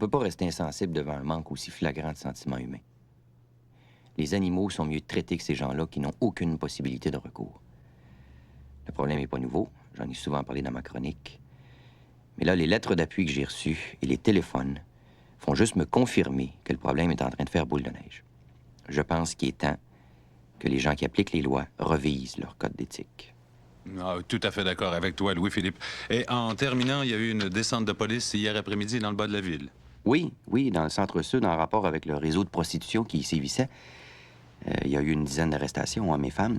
peut pas rester insensible devant un manque aussi flagrant de sentiments humains. Les animaux sont mieux traités que ces gens-là qui n'ont aucune possibilité de recours. Le problème n'est pas nouveau, j'en ai souvent parlé dans ma chronique. Mais là, les lettres d'appui que j'ai reçues et les téléphones font juste me confirmer que le problème est en train de faire boule de neige. Je pense qu'il est temps que les gens qui appliquent les lois revisent leur code d'éthique. Ah, tout à fait d'accord avec toi, Louis-Philippe. Et en terminant, il y a eu une descente de police hier après-midi dans le bas de la ville. Oui, dans le centre-sud, en rapport avec le réseau de prostitution qui y sévissait. Il y a eu une dizaine d'arrestations, hommes et femmes.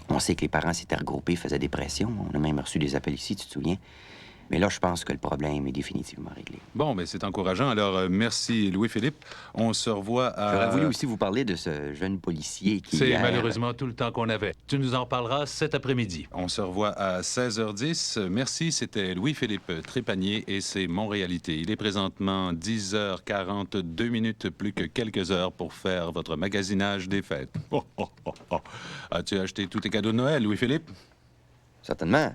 On sait que les parents s'étaient regroupés, faisaient des pressions. On a même reçu des appels ici, tu te souviens? Mais là, je pense que le problème est définitivement réglé. Bon, mais c'est encourageant. Alors, merci, Louis-Philippe. On se revoit à... J'aurais voulu aussi vous parler de ce jeune policier qui... C'est malheureusement tout le temps qu'on avait. Tu nous en parleras cet après-midi. On se revoit à 16h10. Merci, c'était Louis-Philippe Trépanier et c'est Montréalité. Il est présentement 10h42 plus que quelques heures pour faire votre magasinage des fêtes. Oh, oh, oh, oh. As-tu acheté tous tes cadeaux de Noël, Louis-Philippe? Certainement.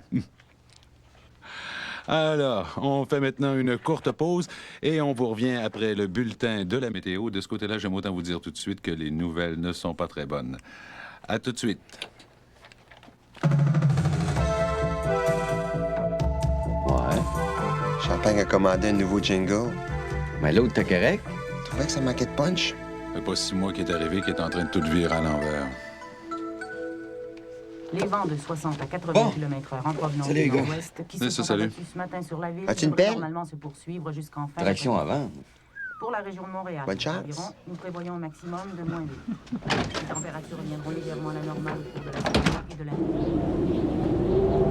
Alors, on fait maintenant une courte pause et on vous revient après le bulletin de la météo. De ce côté-là, j'aime autant vous dire tout de suite que les nouvelles ne sont pas très bonnes. À tout de suite. Ouais. Champagne a commandé un nouveau jingle. Mais l'autre, t'es correct? Tu trouvais que ça manquait de punch? Ça fait pas 6 mois qu'il est arrivé qu'il est en train de tout virer à l'envers. Les vents de 60 à 80 km/h en provenance Salut, du gars. nord-ouest qui C'est se ça, sont salut. abattus ce matin sur la ville As-tu une devraient pelle? normalement se poursuivre jusqu'en fin Traction d'après-midi. avant. Pour la région de Montréal, Bonne chance. environ, nous prévoyons un maximum de -2. Les températures reviendront légèrement à la normale au cours de la journée et de la nuit.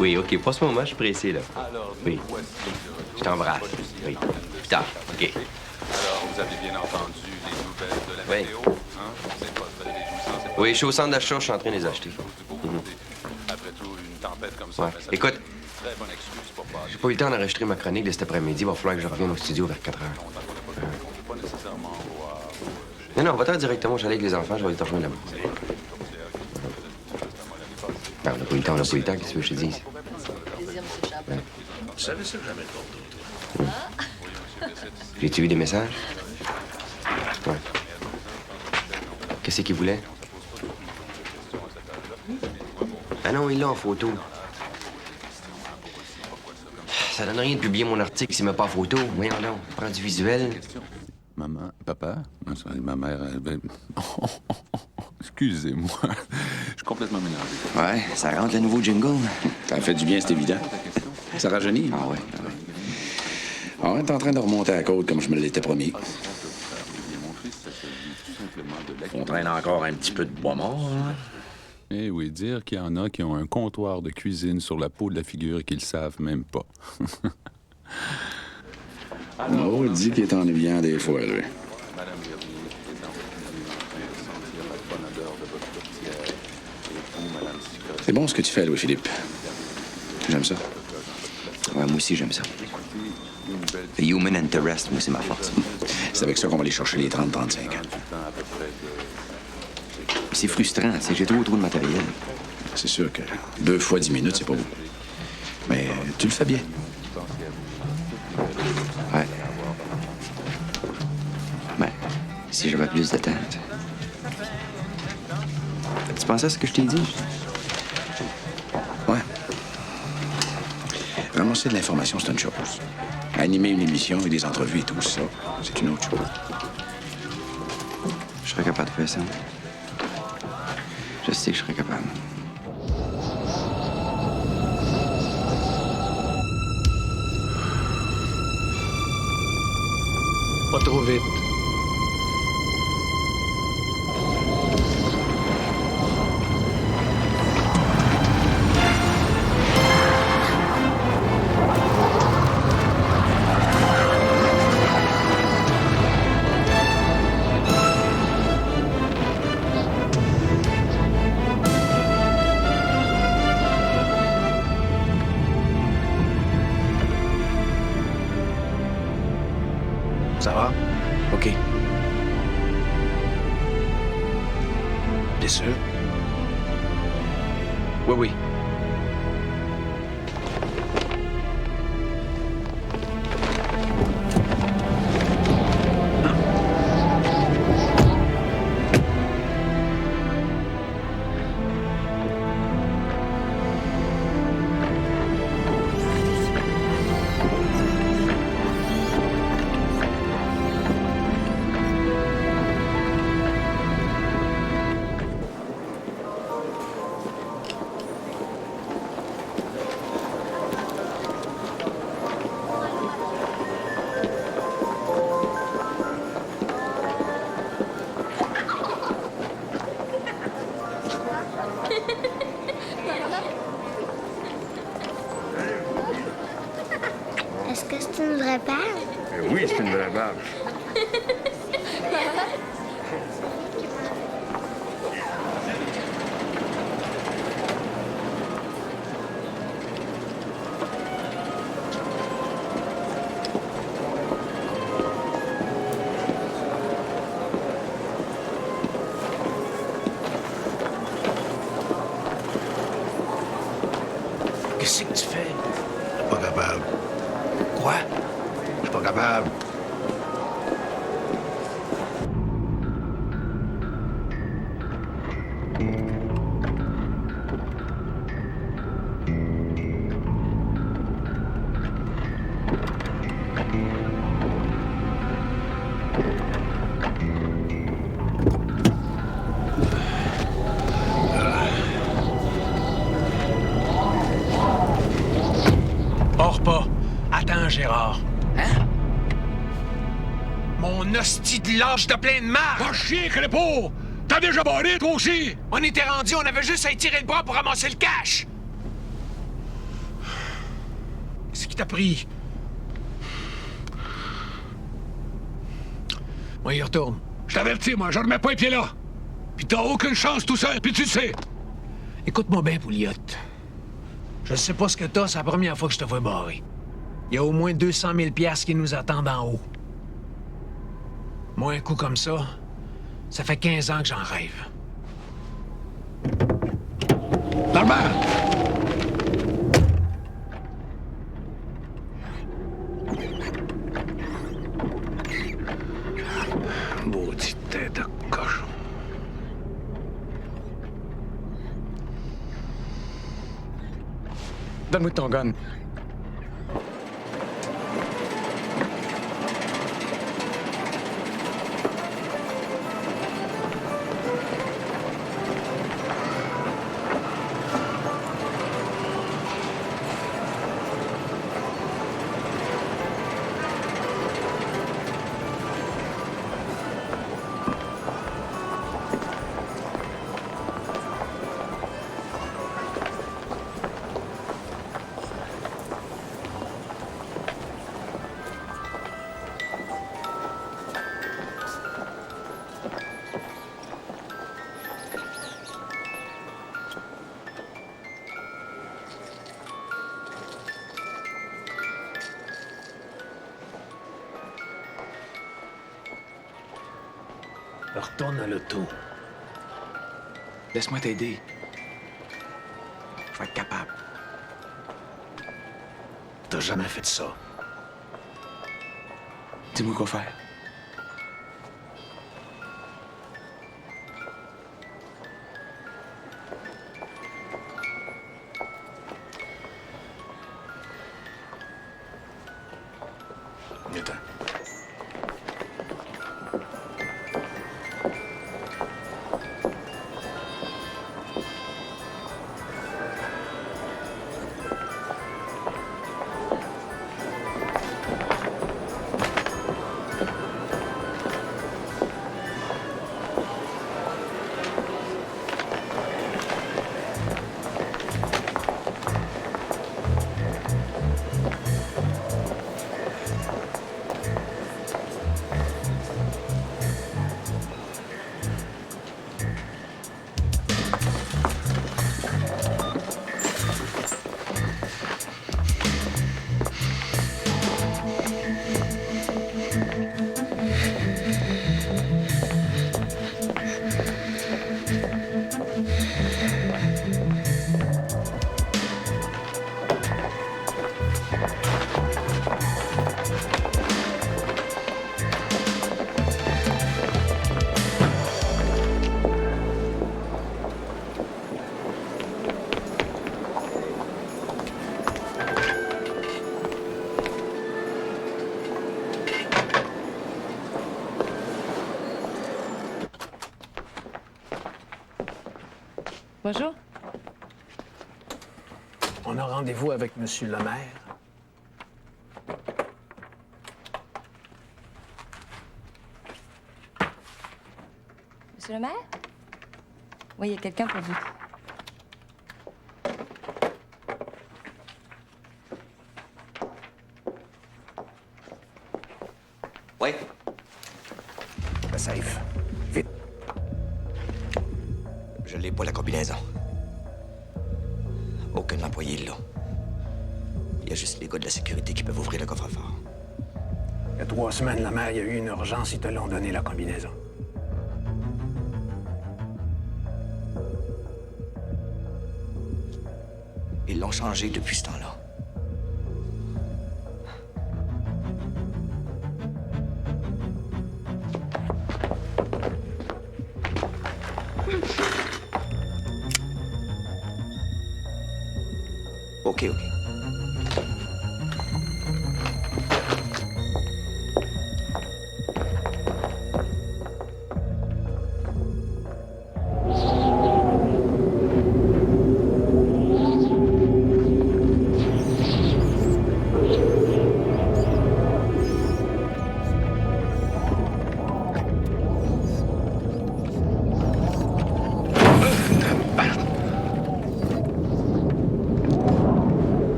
Oui, OK. Pas ce moment, je suis pressé, là. Oui. Je t'embrasse. Oui. Plus tard. OK. Alors, vous avez bien entendu les nouvelles de la Oui. météo, hein? C'est pas très réjouissant, c'est pas Oui, je suis au centre d'achat, je suis en train de les acheter. du beau côté. Après tout, une tempête comme ça, Ouais. ben, ça Écoute, fait une très bonne excuse pour pas j'ai pas eu le temps d'enregistrer ma chronique de cet après-midi. Il va falloir que je revienne au studio vers 4 heures. pas nécessairement voir. Non, va-t'en directement, j'allais avec les enfants, je vais te rejoindre là-bas. Ben, on n'a pas eu le temps, qu'est-ce que tu veux que je te dise? Tu savais ça que j'avais pas d'autres. J'ai-tu eu des messages? Ouais. Qu'est-ce qu'il voulait? Ah non, il l'a en photo. Ça donne rien de publier mon article s'il met pas en photo. Voyons donc, prends du visuel. Maman, papa, ma mère, excusez-moi, je suis complètement mélangé. Ouais, ça rentre le nouveau jingle. Ça fait du bien, c'est évident. Ça rajeunit. Ah ouais. On est en train de remonter à la côte comme je me l'étais promis. On traîne encore un petit peu de bois mort, hein? Eh oui, dire qu'il y en a qui ont un comptoir de cuisine sur la peau de la figure et qu'ils le savent même pas. Oh, il dit qu'il est ennuyant des fois, lui. C'est bon ce que tu fais, Louis-Philippe. J'aime ça. Ouais, moi aussi, j'aime ça. Le human interest, moi, c'est ma force. C'est avec ça qu'on va aller chercher les 30-35 ans. C'est frustrant, c'est que j'ai trop de matériel. C'est sûr que 2 fois 10 minutes, c'est pas beaucoup. Mais tu le fais bien. Ouais. Ben, si j'avais plus de temps. Tu pensais à ce que je t'ai dit? Ouais. Ramasser de l'information, c'est une chose. Animer une émission et des entrevues et tout ça, c'est une autre chose. Je serais capable de faire ça. Je sais que je serais capable. Pas trop vite. Ça va? OK. T'es sûr? Oui, oui. Est-ce que c'est une vraie barbe? Oui, c'est une vraie barbe. Qu'est-ce que tu fais? Je suis pas capable. Quoi? Je suis pas capable. Hors pas. Attends, Gérard. Hein? Mon hostie de lâche de plein de marre! Va chier, crépeau! T'as déjà barré, toi aussi? On était rendu, on avait juste à étirer le bras pour ramasser le cash! Qu'est-ce qui t'a pris? Moi, y retourne. Je t'avertis, moi, je remets pas les pieds là. Puis t'as aucune chance tout seul, puis tu le sais. Écoute-moi bien, Pouliot. Je sais pas ce que t'as, c'est la première fois que je te vois barrer. Il y a au moins 200 000 piastres qui nous attendent en haut. Moi, un coup comme ça fait 15 ans que j'en rêve. Norbert! Maudite tête de cochon. Donne-moi ton gun. Retourne à l'auto. Laisse-moi t'aider. Je vais être capable. T'as jamais fait ça. Dis-moi quoi faire. Viens-t'en. Bonjour. On a rendez-vous avec Monsieur le maire. Monsieur le maire? Oui, il y a quelqu'un pour vous. Oui. Le safe. Vite. Je l'ai pas, la combinaison. Aucun employé là. Il y a juste les gars de la sécurité qui peuvent ouvrir le coffre-fort. Il y a 3 semaines, le maire, il y a eu une urgence, ils te l'ont donné, la combinaison. Ils l'ont changé depuis ce temps-là. OK.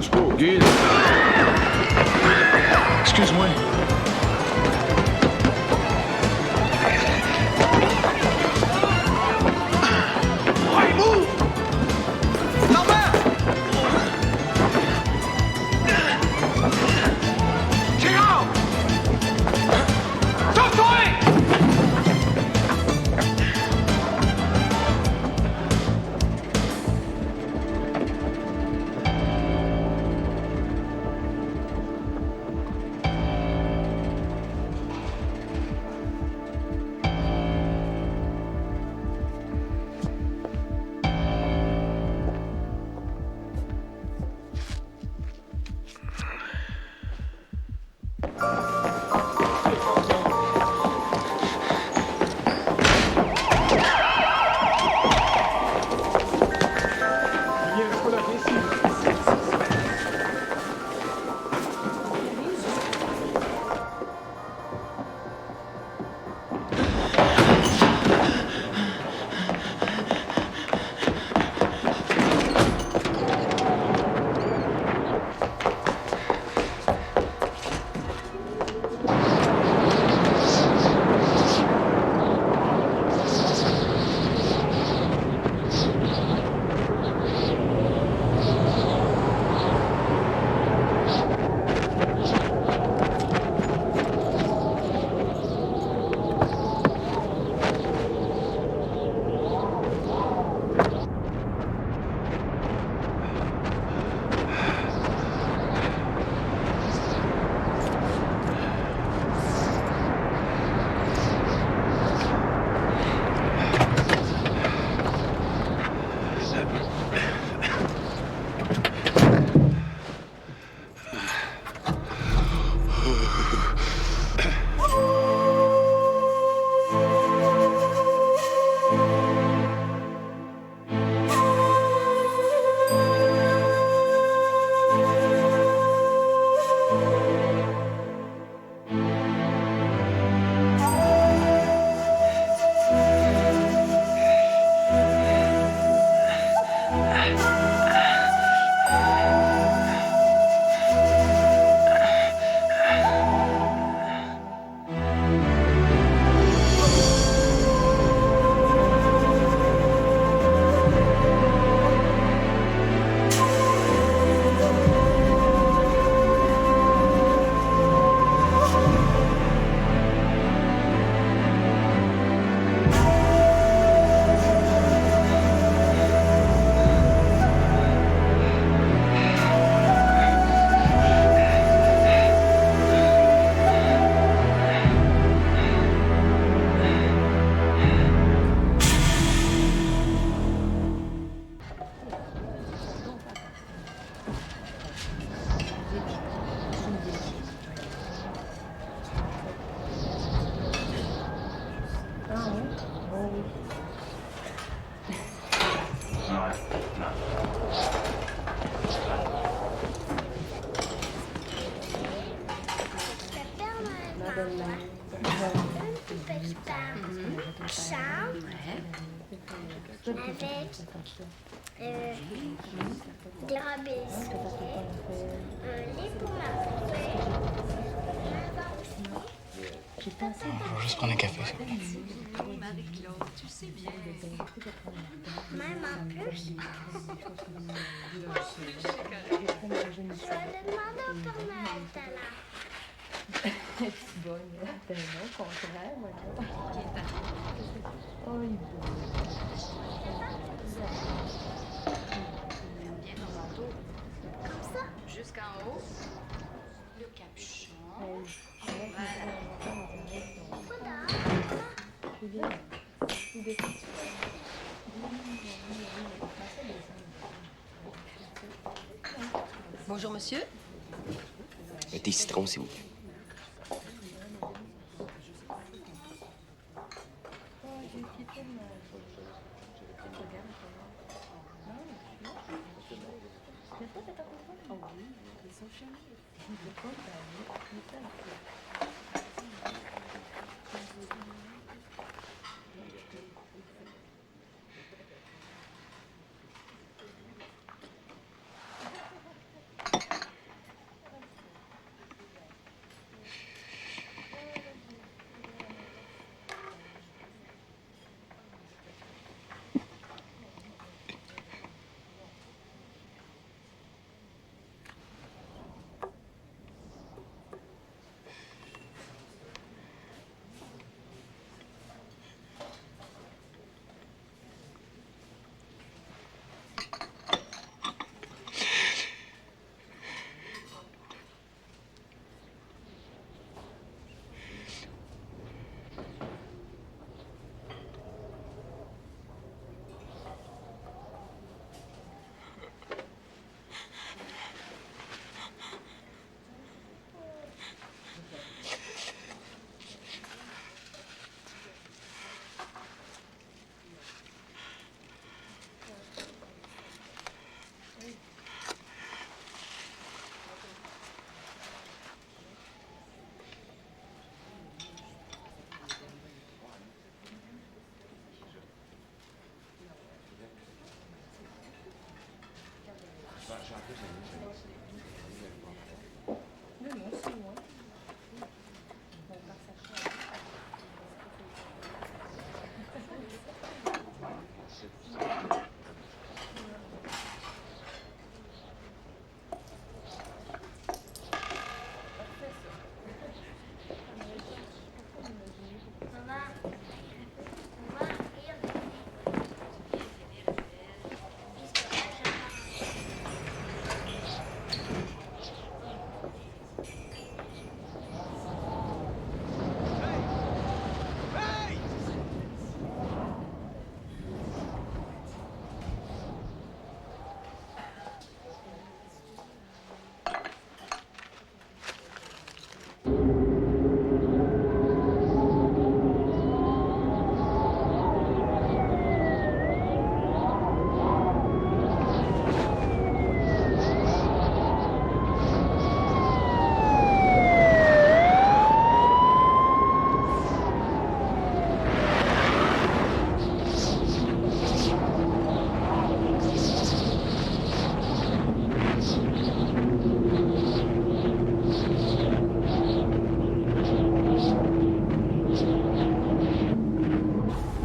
secours, Guy. Excuse-moi. Ouais, move! Norbert! Gérard! Sauve-toi! Avec de la biscuit, un lit pour ma poupée, Je vais juste prendre un café, s'il vous plaît. même en plus. Je vais le demander au Père Noël tout à l'heure. Bonne, ben non, au contraire, voilà. Oh, il est beau. Comme ça. Jusqu'en haut, le capuchon. Bonjour, monsieur. Un thé citron, s'il vous plaît.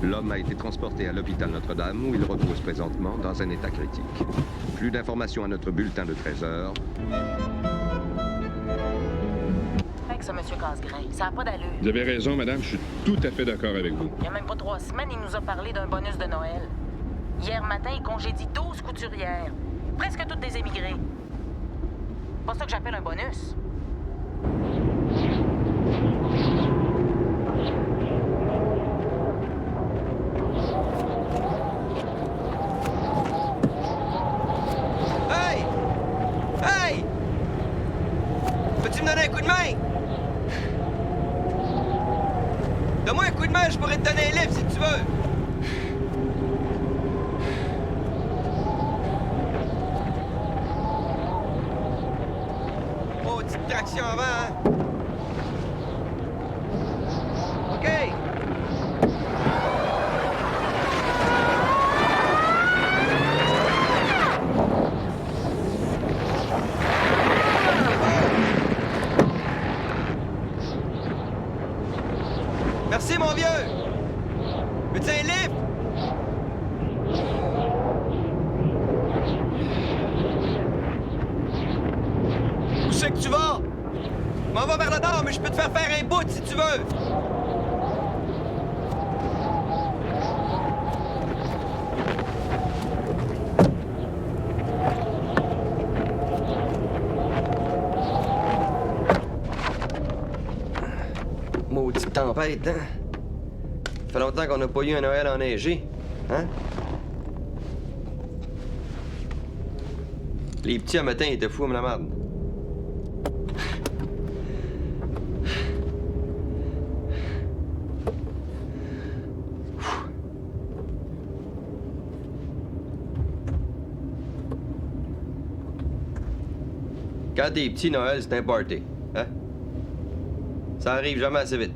L'homme a été transporté à l'hôpital Notre-Dame où il repose présentement dans un état critique. Plus d'informations à notre bulletin de 13 heures. Fait que ça, monsieur Casgrain, ça n'a pas d'allure. Vous avez raison, madame, je suis tout à fait d'accord avec vous. Il y a même pas 3 semaines, il nous a parlé d'un bonus de Noël. Hier matin, il congédie 12 couturières. Presque toutes des émigrés. Pas ça que j'appelle un bonus. Hey! Hey! Peux-tu me donner un coup de main? Donne-moi un coup de main, je pourrais te donner un livre si tu veux. Oh, petite traction avant, hein? OK! Merci, mon vieux! Veux-tu un livre? Où c'est que tu vas? Je m'en vais vers le nord, mais je peux te faire un bout si tu veux! Maudite tempête, hein? Ça fait longtemps qu'on n'a pas eu un Noël enneigé, hein? Les petits, un matin, ils étaient fous comme la merde. Quand t'es petit, Noël, c'est un party, hein? Ça arrive jamais assez vite.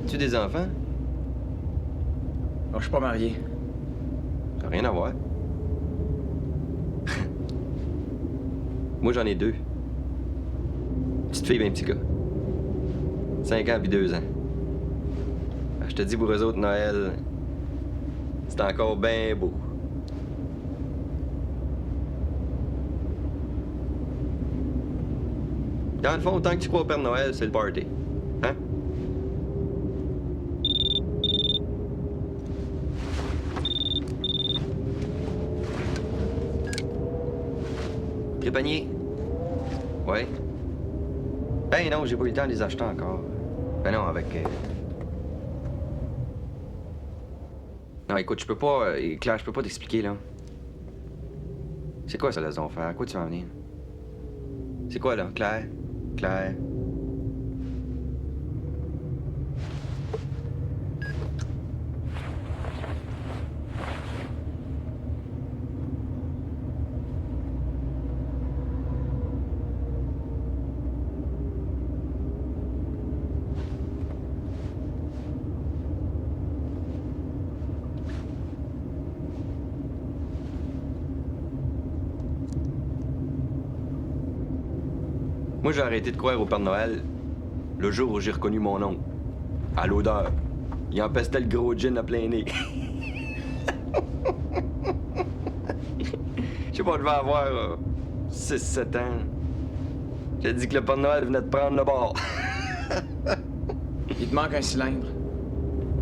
Tu des enfants? Non, je suis pas marié. Ça n'a rien à voir. Moi, j'en ai 2. Petite fille et un petit gars. 5 ans puis 2 ans. Je te dis, pour eux autres, Noël, c'est encore bien beau. Dans le fond, tant que tu crois au Père Noël, c'est le party. Hein? Trépanier? Ouais? Ben non, j'ai pas eu le temps de les acheter encore. Ben non, avec... Non, écoute, je peux pas... Claire, je peux pas t'expliquer, là. C'est quoi ça, laisse donc faire? À quoi tu vas en venir? C'est quoi, là, Claire? Claire? Moi, j'ai arrêté de croire au Père Noël le jour où j'ai reconnu mon oncle. À l'odeur. Il empestait le gros gin à plein nez. Je sais pas, je devais avoir 6-7 ans. J'ai dit que le Père Noël venait de prendre le bord. Il te manque un cylindre.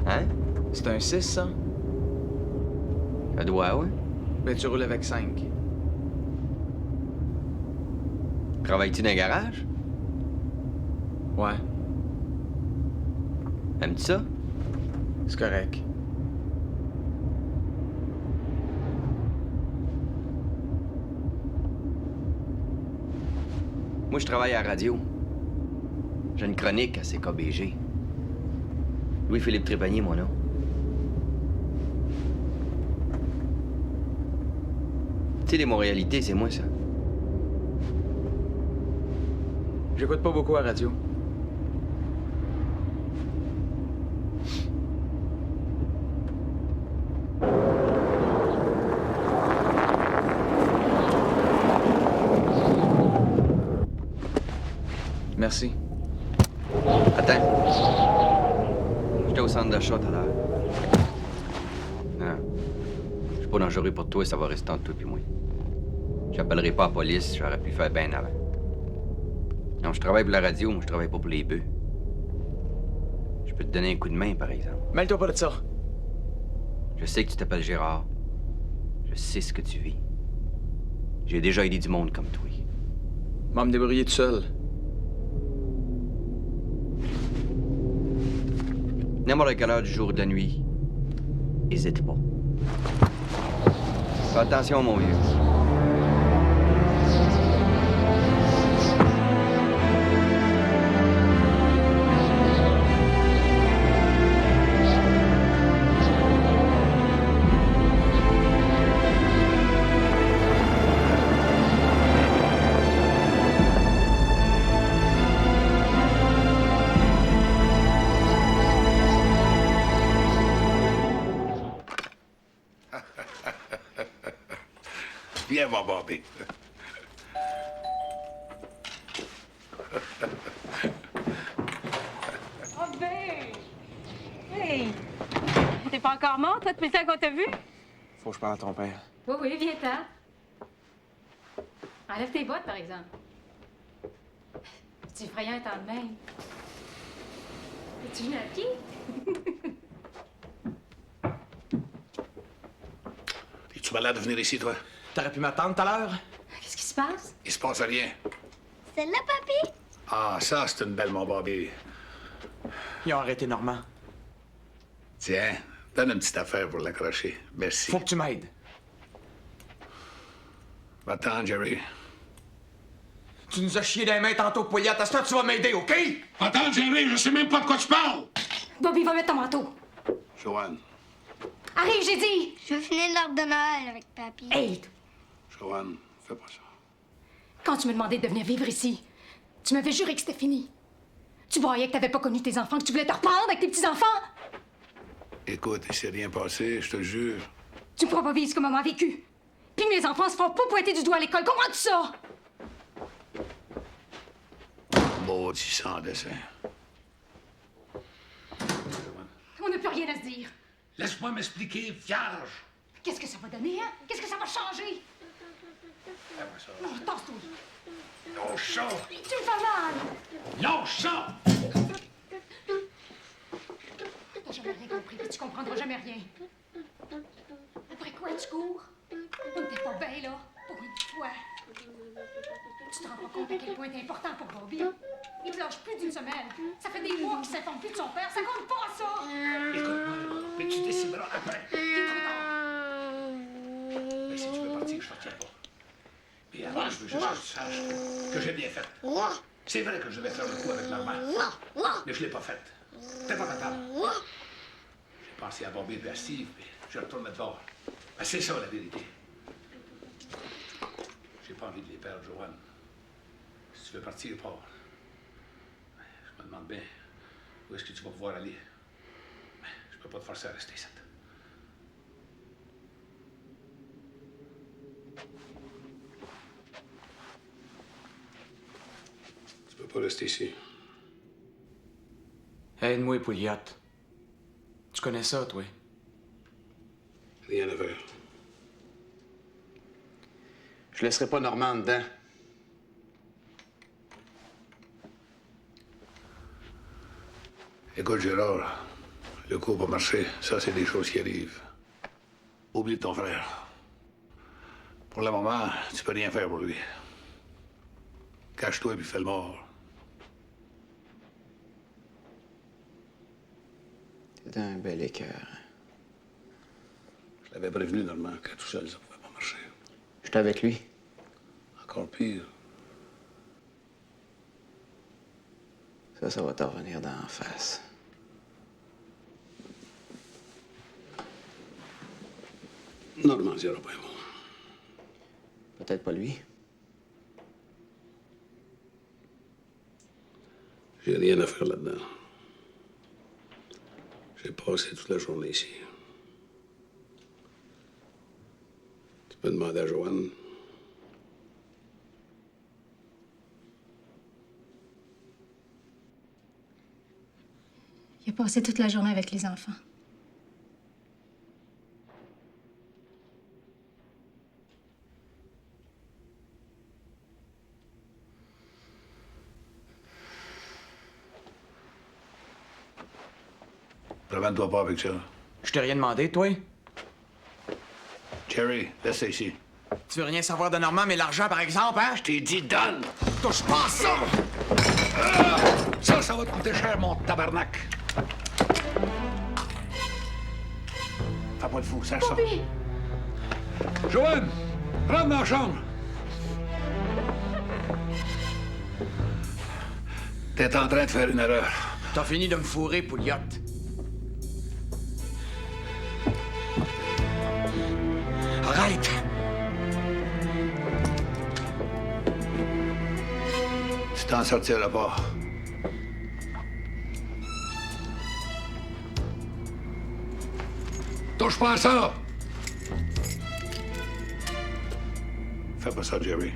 Hein? C'est un 6, ça? Ça doit, ouais. Ben, tu roules avec 5. Travailles-tu dans un garage? Ouais. Aimes-tu ça? C'est correct. Moi, je travaille à la radio. J'ai une chronique à CKBG. Louis-Philippe Trépanier, mon nom. Tu sais, les Montréalités, c'est moi, ça. J'écoute pas beaucoup à la radio. Merci. Attends. J'étais au centre d'achat tout à l'heure. Non. Je suis pas dangereux pour toi, ça va rester entre toi et moi. J'appellerai pas la police, j'aurais pu le faire bien avant. Non, je travaille pour la radio, moi je travaille pas pour les bœufs. Je peux te donner un coup de main, par exemple. Mêle-toi pas de ça. Je sais que tu t'appelles Gérard. Je sais ce que tu vis. J'ai déjà aidé du monde comme toi. M'en me débrouiller tout seul. N'importe quelle heure du jour ou de la nuit, hésite pas. Fais attention, mon vieux. Viens voir Bobby. Oh ben! Hey! T'es pas encore mort, toi, depuis le temps qu'on t'a vu? Faut que je parle à ton père. Oui, oui, viens-t'en. Enlève tes bottes, par exemple. C'est effrayant étant de même. Es-tu venu à pied? Es-tu malade de venir ici, toi? T'aurais pu m'attendre tout à l'heure? Qu'est-ce qui se passe? Il se passe rien. C'est là, papy? Ah, ça, c'est une belle, mon Bobby. Ils ont arrêté Normand. Tiens, donne une petite affaire pour l'accrocher. Merci. Faut que tu m'aides. Va-t'en, Jerry. Tu nous as chié dans les mains tantôt, Pouliot. À ce temps, tu vas m'aider, OK? Attends, Jerry, je sais même pas de quoi tu parles. Bobby, va mettre ton manteau. Joanne. Arrive, j'ai dit! Je veux finir l'arbre de Noël avec papy. Hey! Joanne, fais pas ça. Quand tu me demandais de venir vivre ici, tu m'avais juré que c'était fini. Tu broyais que t'avais pas connu tes enfants, que tu voulais te reprendre avec tes petits-enfants. Écoute, il s'est rien passé, je te jure. Tu pourras pas vivre ce que maman a vécu. Puis mes enfants se font pas pointer du doigt à l'école. Comprends-tu ça? Maudit sans dessin. On n'a plus rien à se dire. Laisse-moi m'expliquer, vierge. Qu'est-ce que ça va donner, hein? Qu'est-ce que ça va changer? Fais-moi ça. Non, tasse-toi. Lâche ça! Tu me fais mal! Lâche ça! T'as jamais rien compris, puis tu comprendras jamais rien. Après quoi, tu cours? On n'était pas bien, là, pour une fois. Tu te rends pas compte à quel point t'es important pour Bobby? Il te lâche plus d'une semaine. Ça fait des mois qu'il s'informe plus de son père. Ça compte pas, ça! Écoute-moi, mais tu décideras après. Il est trop tard. Mais si tu veux partir, je partirai pas. Et avant, je veux juste que tu saches que j'ai bien fait. C'est vrai que je devais faire le coup avec Normand, mais je l'ai pas fait. T'es pas capable. J'ai pensé à Bobby et à Steve, puis je retourne te voir. Ben, c'est ça, la vérité. J'ai pas envie de les perdre, Joanne. Si tu veux partir, pars. Je me demande bien où est-ce que tu vas pouvoir aller. Je peux pas te forcer à rester ici. pas rester ici. Aide-moi, Pouliot. Tu connais ça, toi? Rien à faire. Je laisserai pas Normand en dedans. Écoute, Gérard, le coup va marcher. Ça, c'est des choses qui arrivent. Oublie ton frère. Pour le moment, tu peux rien faire pour lui. Cache-toi et puis fais le mort. T'es un bel écœur. Je l'avais prévenu, Normand, que tout seul, ça pouvait pas marcher. J'étais avec lui. Encore pire. Ça va t'en revenir d'en face. Normand dira pas bon. Peut-être pas lui. J'ai rien à faire là-dedans. J'ai passé toute la journée ici. Tu peux demander à Joanne. Il a passé toute la journée avec les enfants. Promène-toi pas avec ça. Je t'ai rien demandé, toi? Jerry, laisse ça ici. Tu veux rien savoir de Normand, mais l'argent, par exemple, hein? Je t'ai dit donne! Touche pas à ça! Ça va te coûter cher, mon tabarnak! Fais pas le fou, sache ça. Joanne! Rentre dans la chambre! T'es en train de faire une erreur. T'as fini de me fourrer, Pouliot. Arrête! Tu t'en sortiras pas. Touche pas à ça! Fais pas ça, Jerry.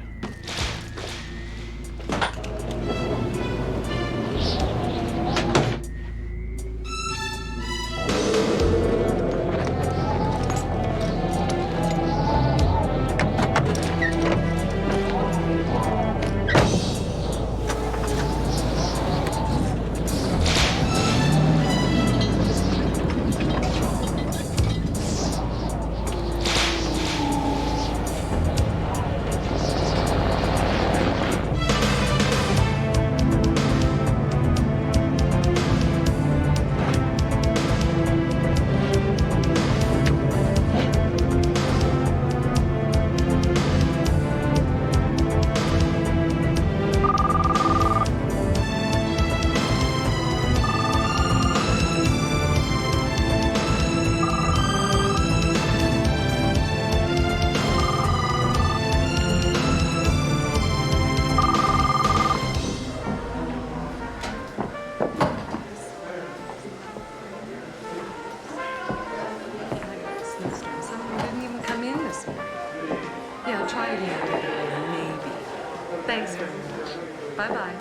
Thanks very much. Bye-bye.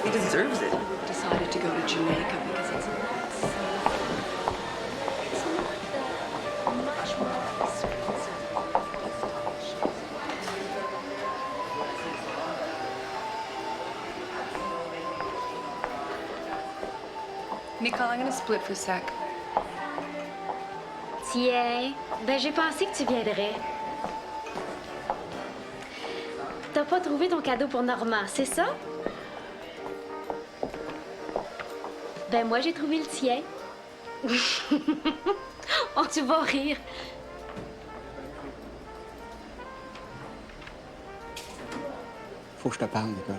He deserves it. Decided to go to Jamaica because it's much more expensive. Nicole, I'm gonna split for a sec. Tiens, ben j'ai pensé que tu viendrais. T'as pas trouvé ton cadeau pour Normand, c'est ça? Ben moi j'ai trouvé le tien. Oh, tu vas rire. Faut que je te parle, Nicole.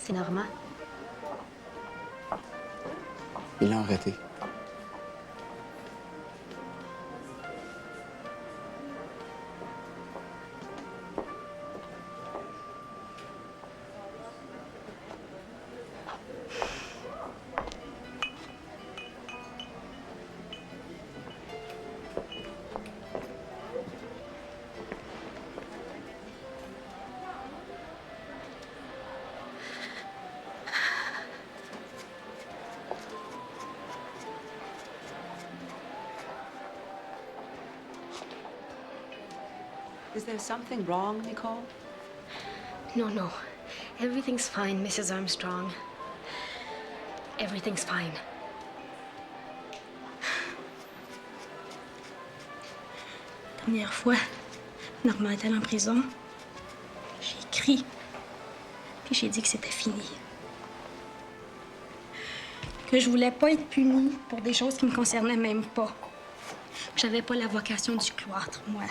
C'est Normand. Ils l'ont arrêté. Is there something wrong, Nicole? No, no. Everything's fine, Mrs. Armstrong. Everything's fine. La dernière fois, Normand était en prison. J'ai écrit, puis j'ai dit que c'était fini. Que je voulais pas être punie pour des choses qui me concernaient même pas. Que j'avais pas la vocation du cloître, moi.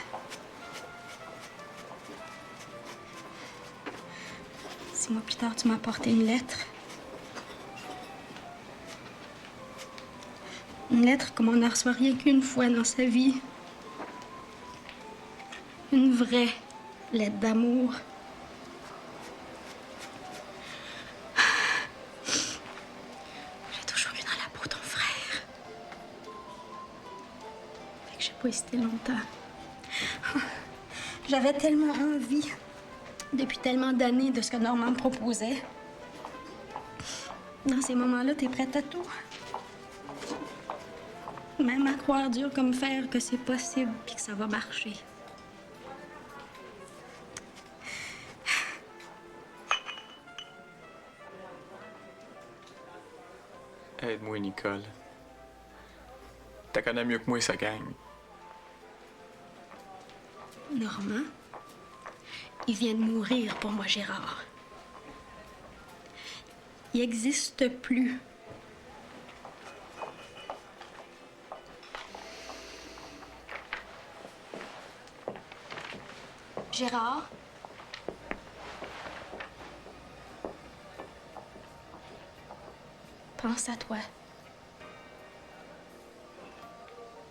6 mois plus tard, tu m'as apporté une lettre. Une lettre comme on n'en reçoit rien qu'une fois dans sa vie. Une vraie lettre d'amour. J'ai toujours eu dans la peau ton frère. Fait que j'ai pas hésité longtemps. J'avais tellement envie, depuis tellement d'années, de ce que Normand me proposait. Dans ces moments-là, t'es prête à tout. Même à croire dur comme fer que c'est possible puis que ça va marcher. Aide-moi, Nicole. T'as connais mieux que moi sa gang. Normand, il vient de mourir pour moi, Gérard. Il n'existe plus. Gérard? Pense à toi.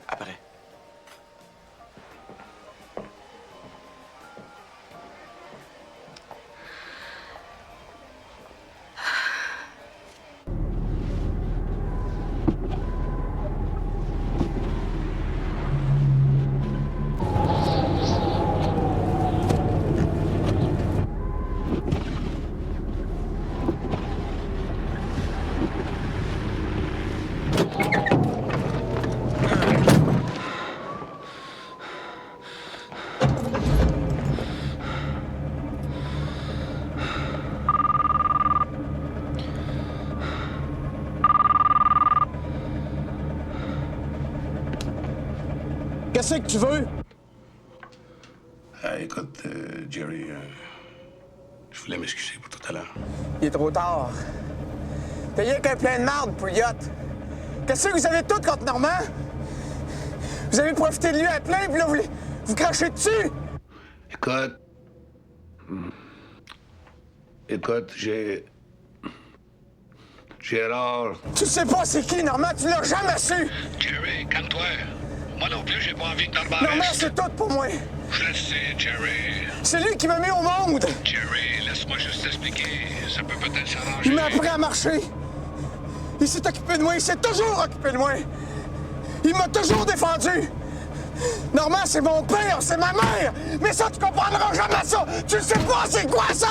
Après. Qu'est-ce que tu veux? Écoute, Jerry, je voulais m'excuser pour tout à l'heure. Il est trop tard. T'as rien qu'un plein de marde, Pouillotte. Qu'est-ce que vous avez tout contre Normand? Vous avez profité de lui à plein, puis là, vous crachez dessus? Écoute... Écoute, Gérard... Tu sais pas c'est qui, Normand? Tu l'as jamais su! Jerry, calme-toi. Moi non plus, j'ai pas envie que Normand Normand, reste. c'est tout pour moi. Je le sais, Jerry. C'est lui qui m'a mis au monde. Jerry, laisse-moi juste t'expliquer. Ça peut peut-être s'arranger. Il m'a appris à marcher. Il s'est occupé de moi. Il s'est toujours occupé de moi. Il m'a toujours défendu. Normand, c'est mon père, c'est ma mère. Mais ça, tu comprendras jamais ça. Tu le sais pas, c'est quoi ça?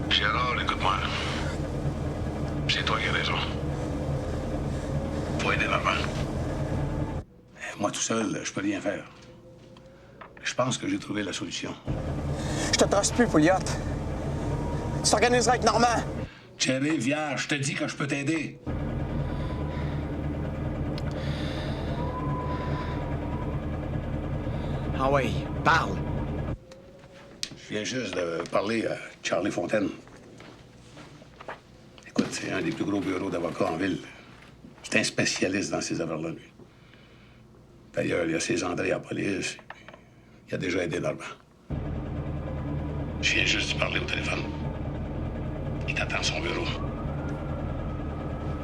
Gérard, écoute-moi. C'est toi qui as raison. Faut aider Normand. Moi, tout seul, je peux rien faire. Je pense que j'ai trouvé la solution. Je te trace plus, Pouillotte. Tu t'organiseras avec Normand. Jerry, viens, je te dis que je peux t'aider. Ah oui, parle. Je viens juste de parler à Charlie Fontaine. Écoute, c'est un des plus gros bureaux d'avocats en ville. C'est un spécialiste dans ces affaires-là, lui. D'ailleurs, il y a ses André à la police. Il a déjà aidé Normand. Je viens juste de parler au téléphone. Il t'attend à son bureau.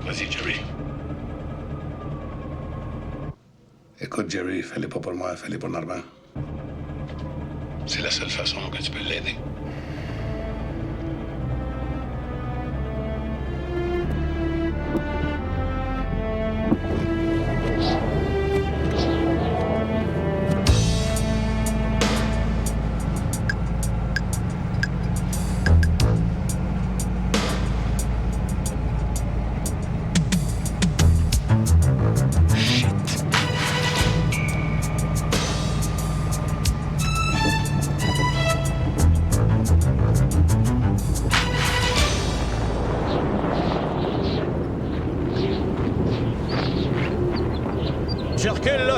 Vas-y, Jerry. Écoute, Jerry, fais-le pas pour moi, fais-le pour Normand. C'est la seule façon que tu peux l'aider.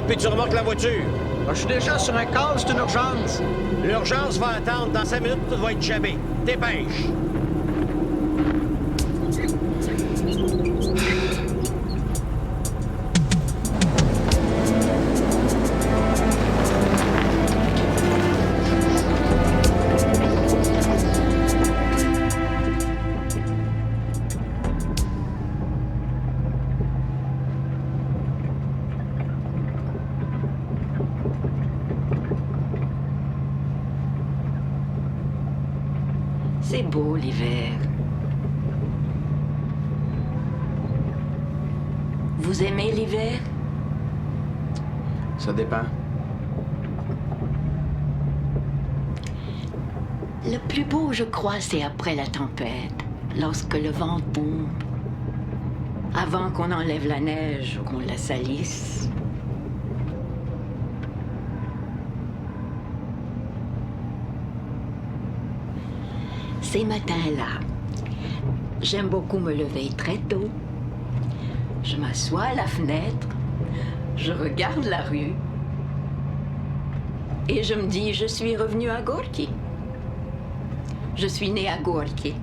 puis tu remorques la voiture. Je suis déjà sur un call, c'est une urgence. L'urgence va attendre. Dans 5 minutes, tout va être jamais. Dépêche. C'est beau l'hiver. Vous aimez l'hiver? Ça dépend. Le plus beau, je crois, c'est après la tempête, lorsque le vent tombe, avant qu'on enlève la neige ou qu'on la salisse. Ces matins-là, j'aime beaucoup me lever très tôt. Je m'assois à la fenêtre, je regarde la rue et je me dis, je suis revenue à Gorky. Je suis née à Gorky.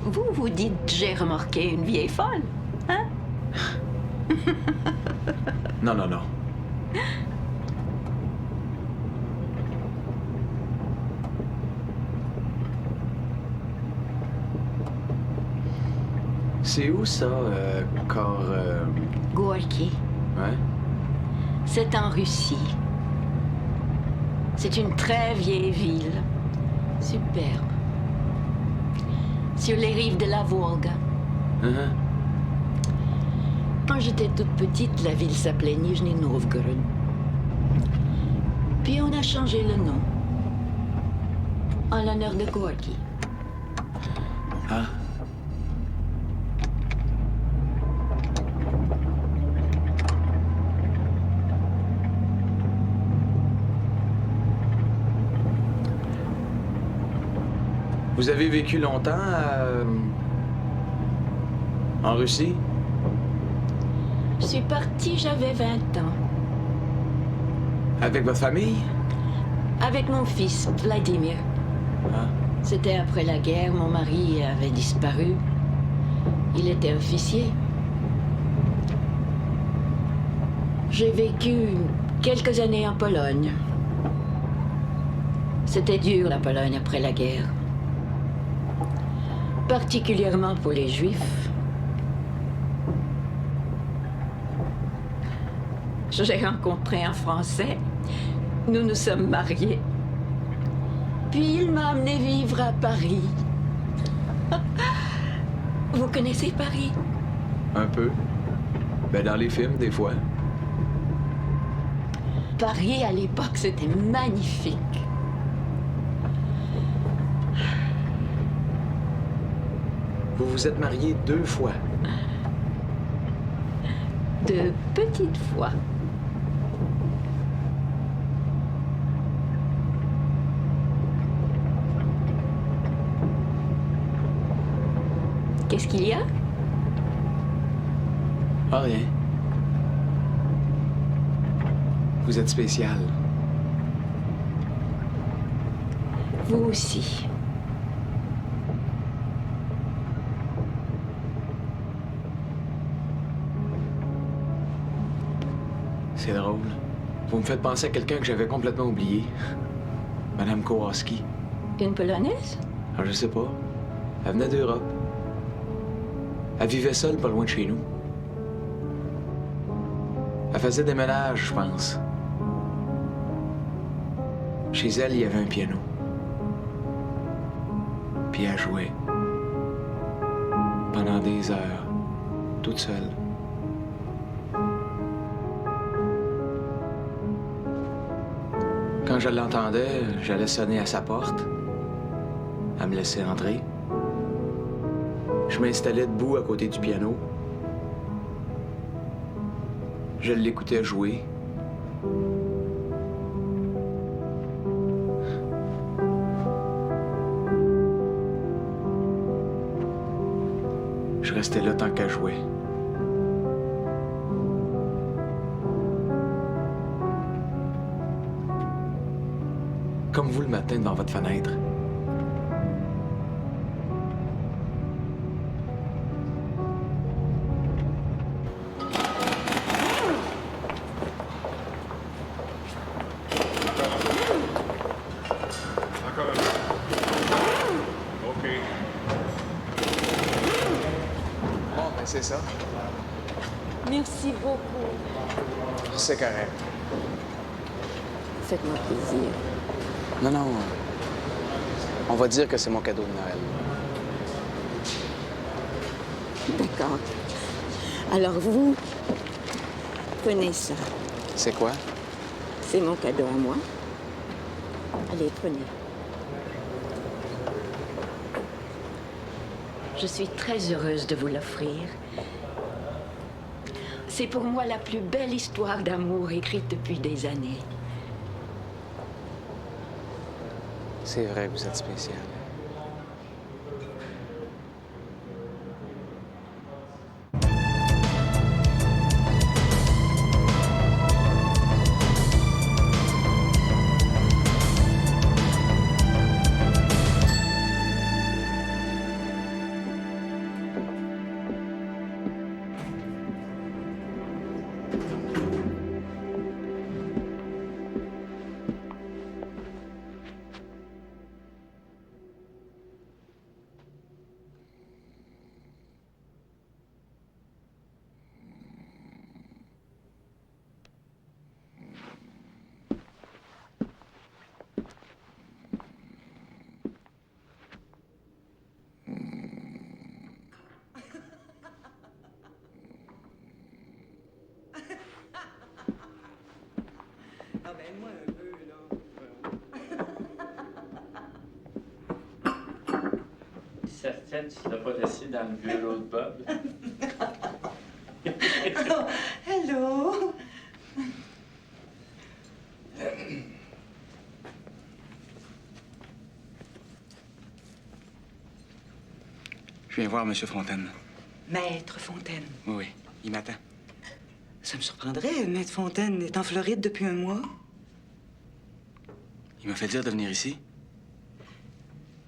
Vous, vous dites, j'ai remorqué une vieille folle, hein? Non, non, non. C'est où ça, Gorky. Ouais? C'est en Russie. C'est une très vieille ville. Superbe. Sur les rives de la Volga. Quand j'étais toute petite, la ville s'appelait Nijni Novgorod. Puis on a changé le nom. En l'honneur de Gorky. Ah. Vous avez vécu longtemps en Russie? Je suis partie, j'avais 20 ans. Avec votre famille? Avec mon fils, Vladimir. Ah. C'était après la guerre, mon mari avait disparu. Il était officier. J'ai vécu quelques années en Pologne. C'était dur, la Pologne, après la guerre. Particulièrement pour les Juifs. J'ai rencontré un Français. Nous nous sommes mariés. Puis il m'a amené vivre à Paris. Vous connaissez Paris? Un peu. Ben, dans les films, des fois. Paris, à l'époque, c'était magnifique. Vous vous êtes mariés 2 fois. 2 petites fois. Qu'est-ce qu'il y a? Ah, rien. Vous êtes spécial. Vous aussi. C'est drôle. Vous me faites penser à quelqu'un que j'avais complètement oublié. Madame Kowalski. Une Polonaise? Ah, je sais pas. Elle venait d'Europe. Elle vivait seule pas loin de chez nous. Elle faisait des ménages, je pense. Chez elle, il y avait un piano. Puis elle jouait. Pendant des heures. Toute seule. Quand je l'entendais, j'allais sonner à sa porte. Elle me laissait entrer. Je m'installais debout à côté du piano. Je l'écoutais jouer. rester là tant qu'elle jouait. Comme vous le matin devant votre fenêtre. Encore un peu. OK. Bon, ben c'est ça. Merci beaucoup. C'est correct. Faites-moi plaisir. Non, non. On va dire que c'est mon cadeau de Noël. D'accord. Alors vous, prenez ça. C'est quoi? C'est mon cadeau à moi. Allez, prenez. Je suis très heureuse de vous l'offrir. C'est pour moi la plus belle histoire d'amour écrite depuis des années. C'est vrai que vous êtes spécial. Amène-moi un peu, là. Certaine, tu seras pas assis dans le bureau de Bob. Oh, hello! Je viens voir M. Fontaine. Maître Fontaine. Oui, oui. Il m'attend. Ça me surprendrait. Maître Fontaine est en Floride depuis un mois. Il m'a fait dire de venir ici.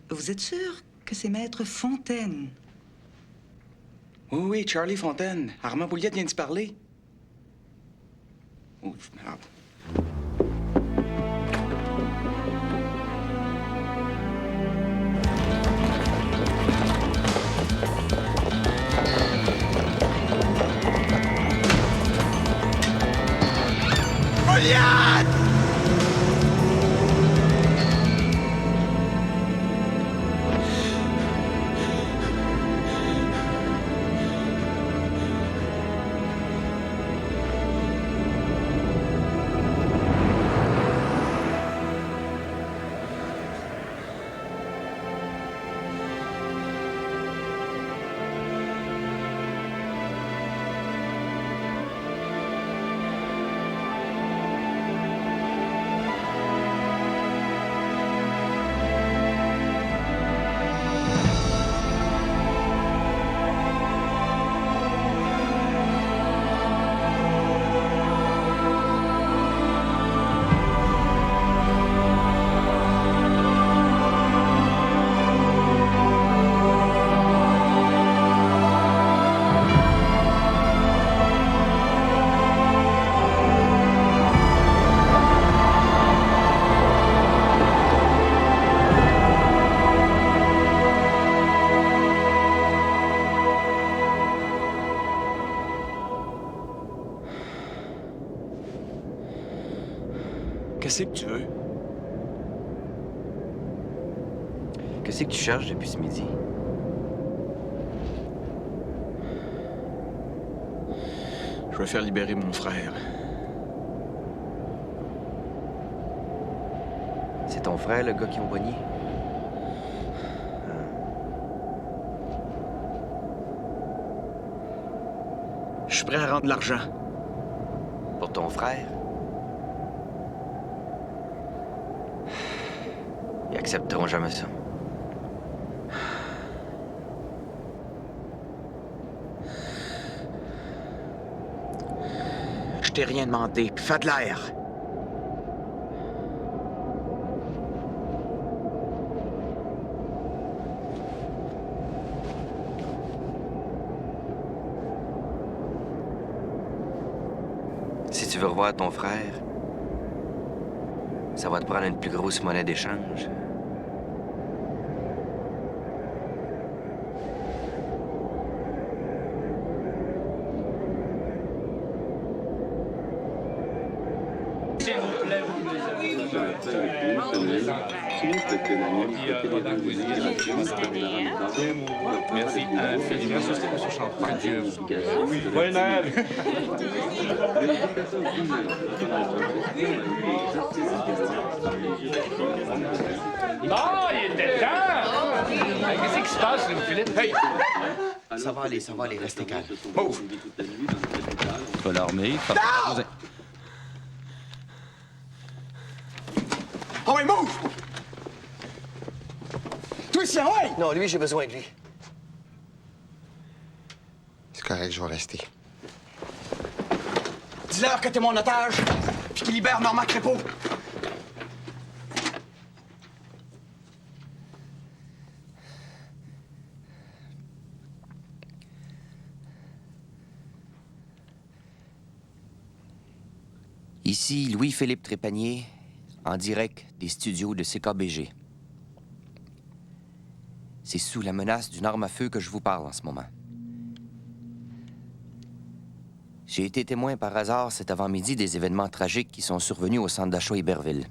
Vous êtes sûr que c'est Maître Fontaine? Oui, oui, Charlie Fontaine. Armand Pouliot vient d'y parler. Oh, merde. Pouliot! Qu'est-ce que tu veux? Qu'est-ce que tu cherches depuis ce midi? Je veux faire libérer mon frère. C'est ton frère, le gars qui ont pogné? Je suis prêt à rendre l'argent. Pour ton frère? Ils accepteront jamais ça. t'ai rien demandé, puis fais de l'air. Si tu veux revoir ton frère, ça va te prendre une plus grosse monnaie d'échange. Merci infiniment, c'était M. Champagne. Que Dieu vous garde. Bonne Noël! Ah, il était temps! Qu'est-ce qui se passe, là, Philippe? Hey! Ça va aller, restez calme. Move! Tu vas l'armer, tu vas... Oh, oui, move! Toi, ici, ouais! Non, lui, j'ai besoin de lui. C'est correct, je vais rester. Dis-leur que t'es mon otage, puis qu'il libère Normand Crépeau. Ici Louis-Philippe Trépanier, en direct des studios de CKBG. C'est sous la menace d'une arme à feu que je vous parle en ce moment. J'ai été témoin par hasard cet avant-midi des événements tragiques qui sont survenus au centre d'achat Iberville.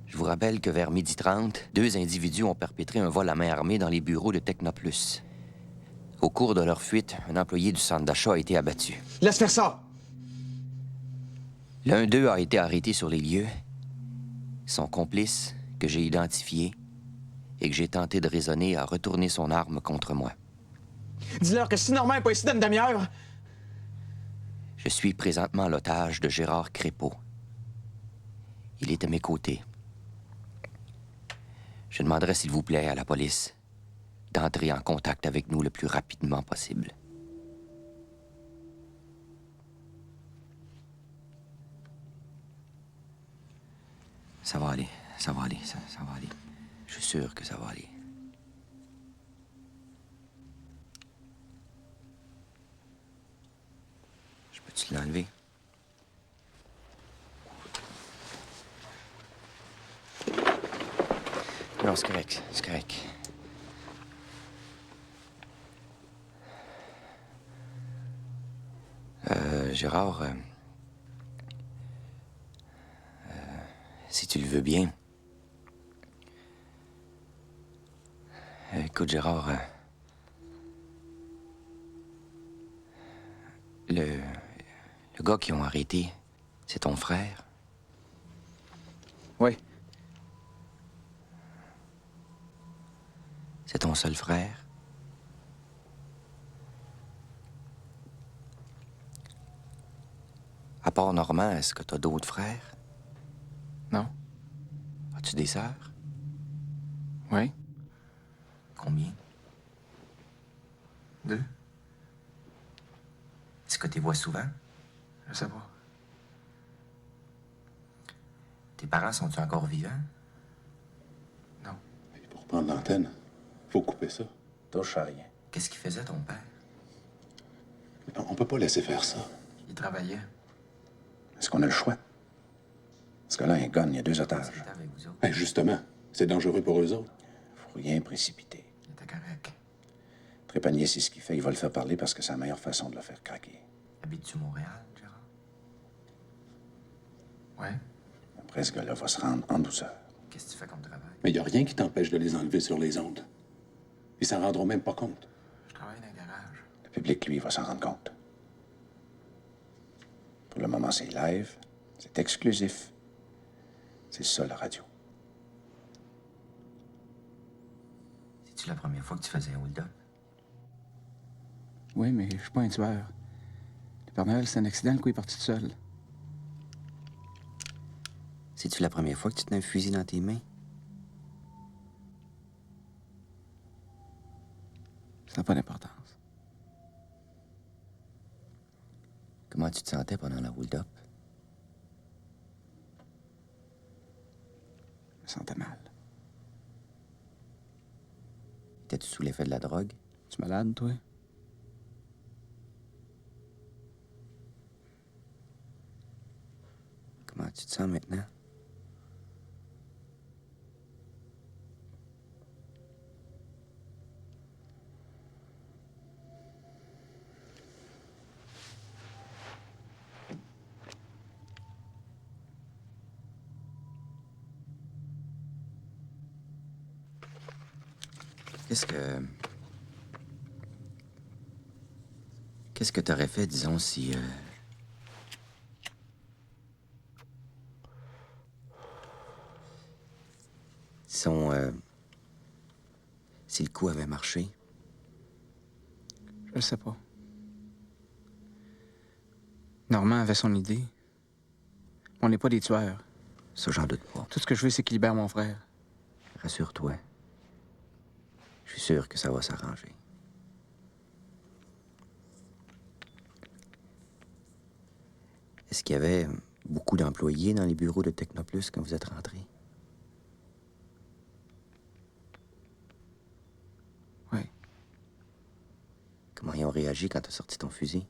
Je vous rappelle que vers 12h30, 2 individus ont perpétré un vol à main armée dans les bureaux de Technoplus. Au cours de leur fuite, un employé du centre d'achat a été abattu. Laisse faire ça! L'un d'eux a été arrêté sur les lieux. Son complice, que j'ai identifié et que j'ai tenté de raisonner, a retourné son arme contre moi. Dis-leur que si Normand n'est pas ici dans une demi-heure... Je suis présentement l'otage de Gérard Crépeau. Il est à mes côtés. Je demanderai, s'il vous plaît, à la police d'entrer en contact avec nous le plus rapidement possible. Ça va aller, ça va aller, ça va aller. Je suis sûr que ça va aller. Je peux-tu l'enlever? Non, c'est correct, c'est correct. Gérard, si tu le veux bien. Écoute, Gérard, le gars qu'ils ont arrêté, c'est ton frère? Oui. C'est ton seul frère? À part Normand, est-ce que t'as d'autres frères? Non. As-tu des sœurs? Oui. Combien? 2. Est-ce que tu les vois souvent? Je sais pas. Tes parents sont-ils encore vivants? Non. Pour prendre l'antenne, faut couper ça. Touche à rien. Qu'est-ce qu'il faisait, ton père? On peut pas laisser faire ça. Il travaillait. Est-ce qu'on a le choix? Parce que là, un gun, il y a 2 otages. Ben, justement, c'est dangereux pour eux autres. Faut rien précipiter. Il était correct. Trépanier, c'est ce qu'il fait. Il va le faire parler parce que c'est la meilleure façon de le faire craquer. Habites-tu Montréal, Gérard? Ouais. Après, ce gars-là va se rendre en douceur. Qu'est-ce que tu fais comme travail? Mais il n'y a rien qui t'empêche de les enlever sur les ondes. Ils s'en rendront même pas compte. Je travaille dans un garage. Le public, lui, va s'en rendre compte. Pour le moment, c'est live, c'est exclusif. C'est ça, la radio. C'est-tu la première fois que tu faisais un hold-up? Oui, mais je suis pas un tueur. Le Père Noël, c'est un accident, le coup est parti tout seul. C'est-tu la première fois que tu tenais un fusil dans tes mains? Ça n'a pas d'importance. Comment tu te sentais pendant la hold-up? Je me sentais mal. Étais-tu sous l'effet de la drogue? Tu es malade, toi? Comment tu te sens maintenant? Qu'est-ce que t'aurais fait, disons, si... si le coup avait marché? Je le sais pas. Normand avait son idée. On n'est pas des tueurs. Ça, j'en doute pas. Tout ce que je veux, c'est qu'il libère mon frère. Rassure-toi. Je suis sûr que ça va s'arranger. Est-ce qu'il y avait beaucoup d'employés dans les bureaux de Technoplus quand vous êtes rentrés? Oui. Comment ils ont réagi quand t'as sorti ton fusil?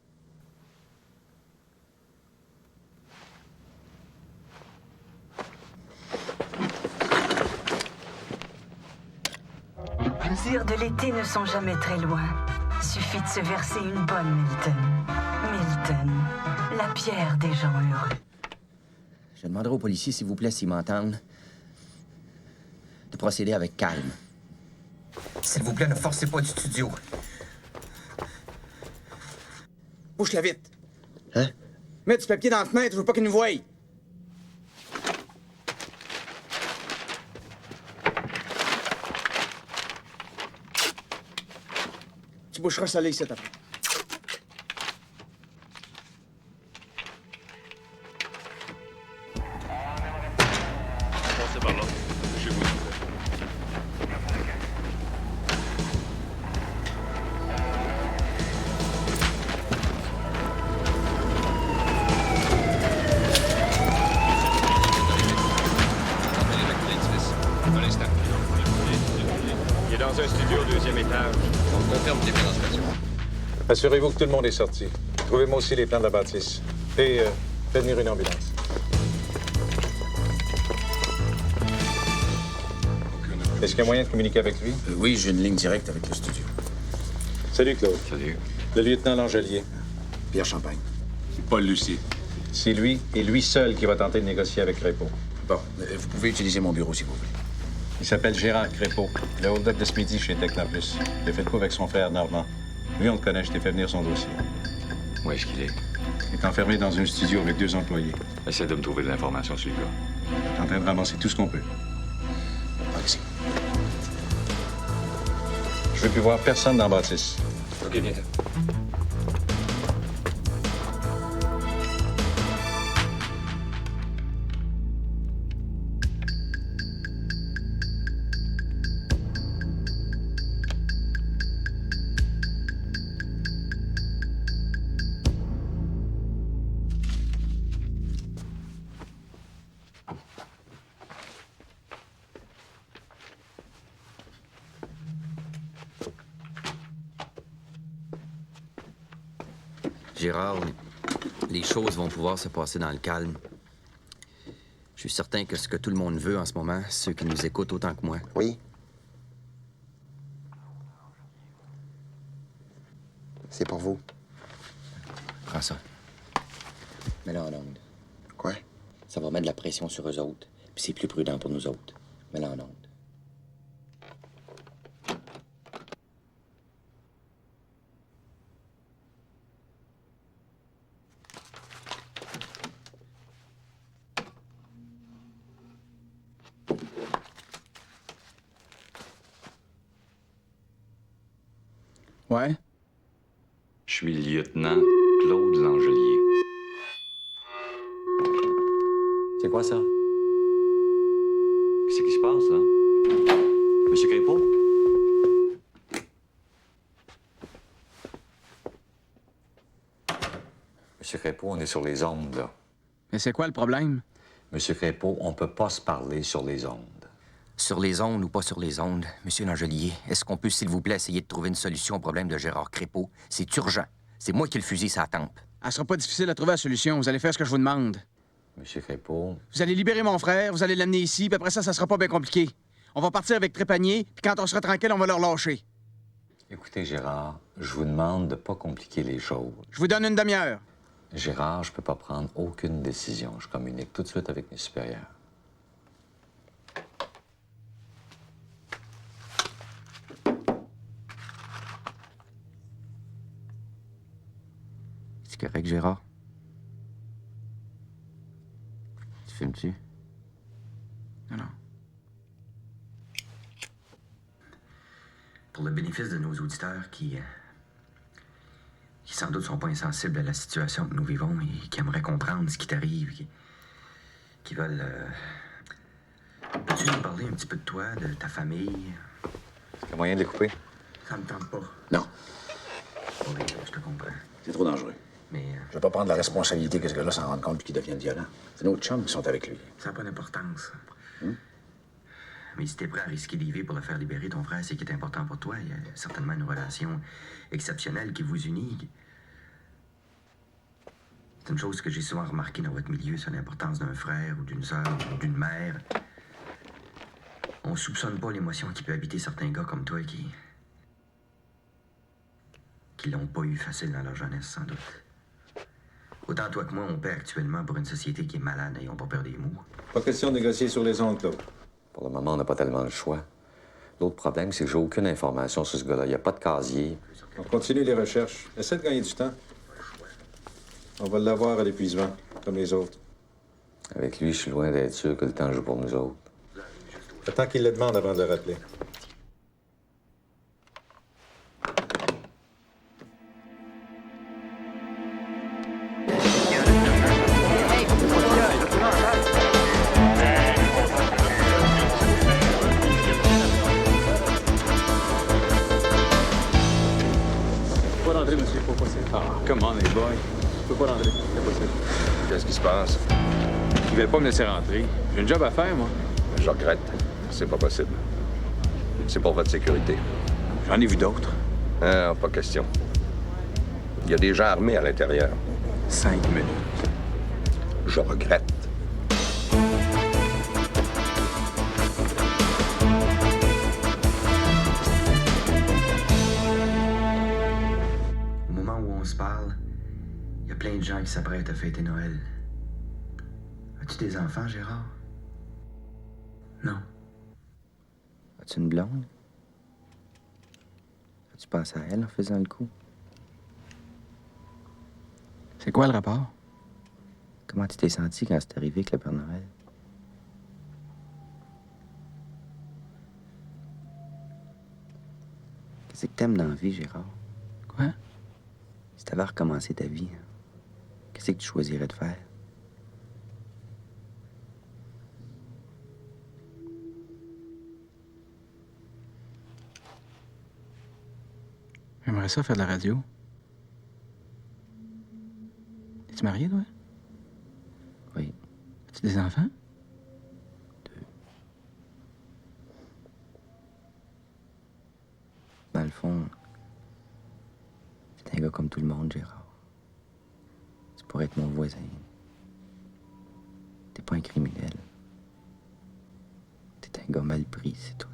Les heures de l'été ne sont jamais très loin. Suffit de se verser une bonne Milton. Milton, la pierre des gens heureux. Je demanderai aux policiers, s'il vous plaît, s'ils m'entendent, de procéder avec calme. S'il vous plaît, ne forcez pas du studio. Bouge-la vite. Hein? Mets du papier dans la fenêtre, je veux pas qu'ils nous voient. Tu boucheras ça là, ici, après. Passez par là. Chez vous. Il est dans un studio au 2e étage. On confirme tes pénétrations. Assurez-vous que tout le monde est sorti. Trouvez-moi aussi les plans de la bâtisse. Et faites venir une ambulance. Est-ce qu'il y a moyen de communiquer avec lui? Oui, j'ai une ligne directe avec le studio. Salut, Claude. Salut. Le lieutenant Langelier. Pierre Champagne. Paul Lucie. C'est lui et lui seul qui va tenter de négocier avec Crépeau. Bon, vous pouvez utiliser mon bureau si vous voulez. Il s'appelle Gérard Crépeau. Le hold-up de ce midi chez Technoplus. Il a fait le coup avec son frère Normand. Lui, on le connaît, je t'ai fait venir son dossier. Où est-ce qu'il est? Il est enfermé dans un studio avec 2 employés. Essaie de me trouver de l'information sur le gars. On est en train de ramasser tout ce qu'on peut. Alexis. Je veux plus voir personne dans la bâtisse. OK, viens-t'en. Gérard, les choses vont pouvoir se passer dans le calme. Je suis certain que ce que tout le monde veut en ce moment, ceux qui nous écoutent autant que moi. Oui. C'est pour vous. Prends ça. Mets-le en onde. Quoi? Ça va mettre de la pression sur eux autres. Puis c'est plus prudent pour nous autres. Mets-le en onde. Ouais? Je suis le lieutenant Claude Langelier. C'est quoi ça? Qu'est-ce qui se passe, là? Monsieur Crépeau? Monsieur Crépeau, on est sur les ondes, là. Mais c'est quoi le problème? Monsieur Crépeau, on peut pas se parler sur les ondes. Sur les ondes ou pas sur les ondes, Monsieur Langelier, est-ce qu'on peut, s'il vous plaît, essayer de trouver une solution au problème de Gérard Crépeau? C'est urgent. C'est moi qui ai le fusil sur la tempe. Elle sera pas difficile à trouver la solution. Vous allez faire ce que je vous demande. Monsieur Crépeau... Vous allez libérer mon frère, vous allez l'amener ici, puis après ça sera pas bien compliqué. On va partir avec Trépanier, puis quand on sera tranquille, on va leur lâcher. Écoutez, Gérard, je vous demande de pas compliquer les choses. Je vous donne une demi-heure. Gérard, je peux pas prendre aucune décision. Je communique tout de suite avec mes supérieurs. C'est correct, Gérard? Tu fumes-tu? Non. Pour le bénéfice de nos auditeurs qui sans doute sont pas insensibles à la situation que nous vivons et qui aimeraient comprendre ce qui t'arrive, qui veulent... Peux-tu nous parler un petit peu de toi, de ta famille? Est-ce qu'il y a moyen de les couper? Ça me tente pas. Non. Oui, je te comprends. C'est trop dangereux. Mais... Je vais pas prendre la responsabilité que ce gars-là s'en rende compte puis qu'il devienne violent. C'est nos chums qui sont avec lui. Ça n'a pas d'importance. Mais si t'es prêt à risquer des vies pour le faire libérer, ton frère, c'est qui est important pour toi. Il y a certainement une relation exceptionnelle qui vous unit. C'est une chose que j'ai souvent remarquée dans votre milieu, c'est l'importance d'un frère ou d'une sœur ou d'une mère. On soupçonne pas l'émotion qui peut habiter certains gars comme toi qui l'ont pas eu facile dans leur jeunesse, sans doute. Autant toi que moi, on paie actuellement pour une société qui est malade, n'ayons pas peur des mots. Pas question de négocier sur les ondes, Claude. Pour le moment, on n'a pas tellement le choix. L'autre problème, c'est que j'ai aucune information sur ce gars-là. Il n'y a pas de casier. On continue les recherches. Essaie de gagner du temps. On va l'avoir à l'épuisement, comme les autres. Avec lui, je suis loin d'être sûr que le temps joue pour nous autres. Attends qu'il le demande avant de le rappeler. Monsieur, faut passer. Ah, comment les boys? Je peux pas rentrer, c'est possible. Qu'est-ce qui se passe? Ils veulent pas me laisser rentrer. J'ai une job à faire, moi. Je regrette. C'est pas possible. C'est pour votre sécurité. J'en ai vu d'autres. Ah, pas question. Il y a des gens armés à l'intérieur. 5 minutes. Je regrette. Au moment où on se parle, il y a plein de gens qui s'apprêtent à fêter Noël. As-tu des enfants, Gérard? Non. As-tu une blonde? As-tu pensé à elle en faisant le coup? C'est quoi le rapport? Comment tu t'es senti quand c'est arrivé avec le Père Noël? Qu'est-ce que t'aimes dans la vie, Gérard? Quoi? Si t'avais recommencé ta vie, qu'est-ce que tu choisirais de faire? J'aimerais ça faire de la radio. Es-tu marié, toi? Oui. As-tu des enfants? 2. Dans le fond, c'est un gars comme tout le monde, Gérard. Tu pourrais être mon voisin. T'es pas un criminel. T'es un gars mal pris, c'est tout.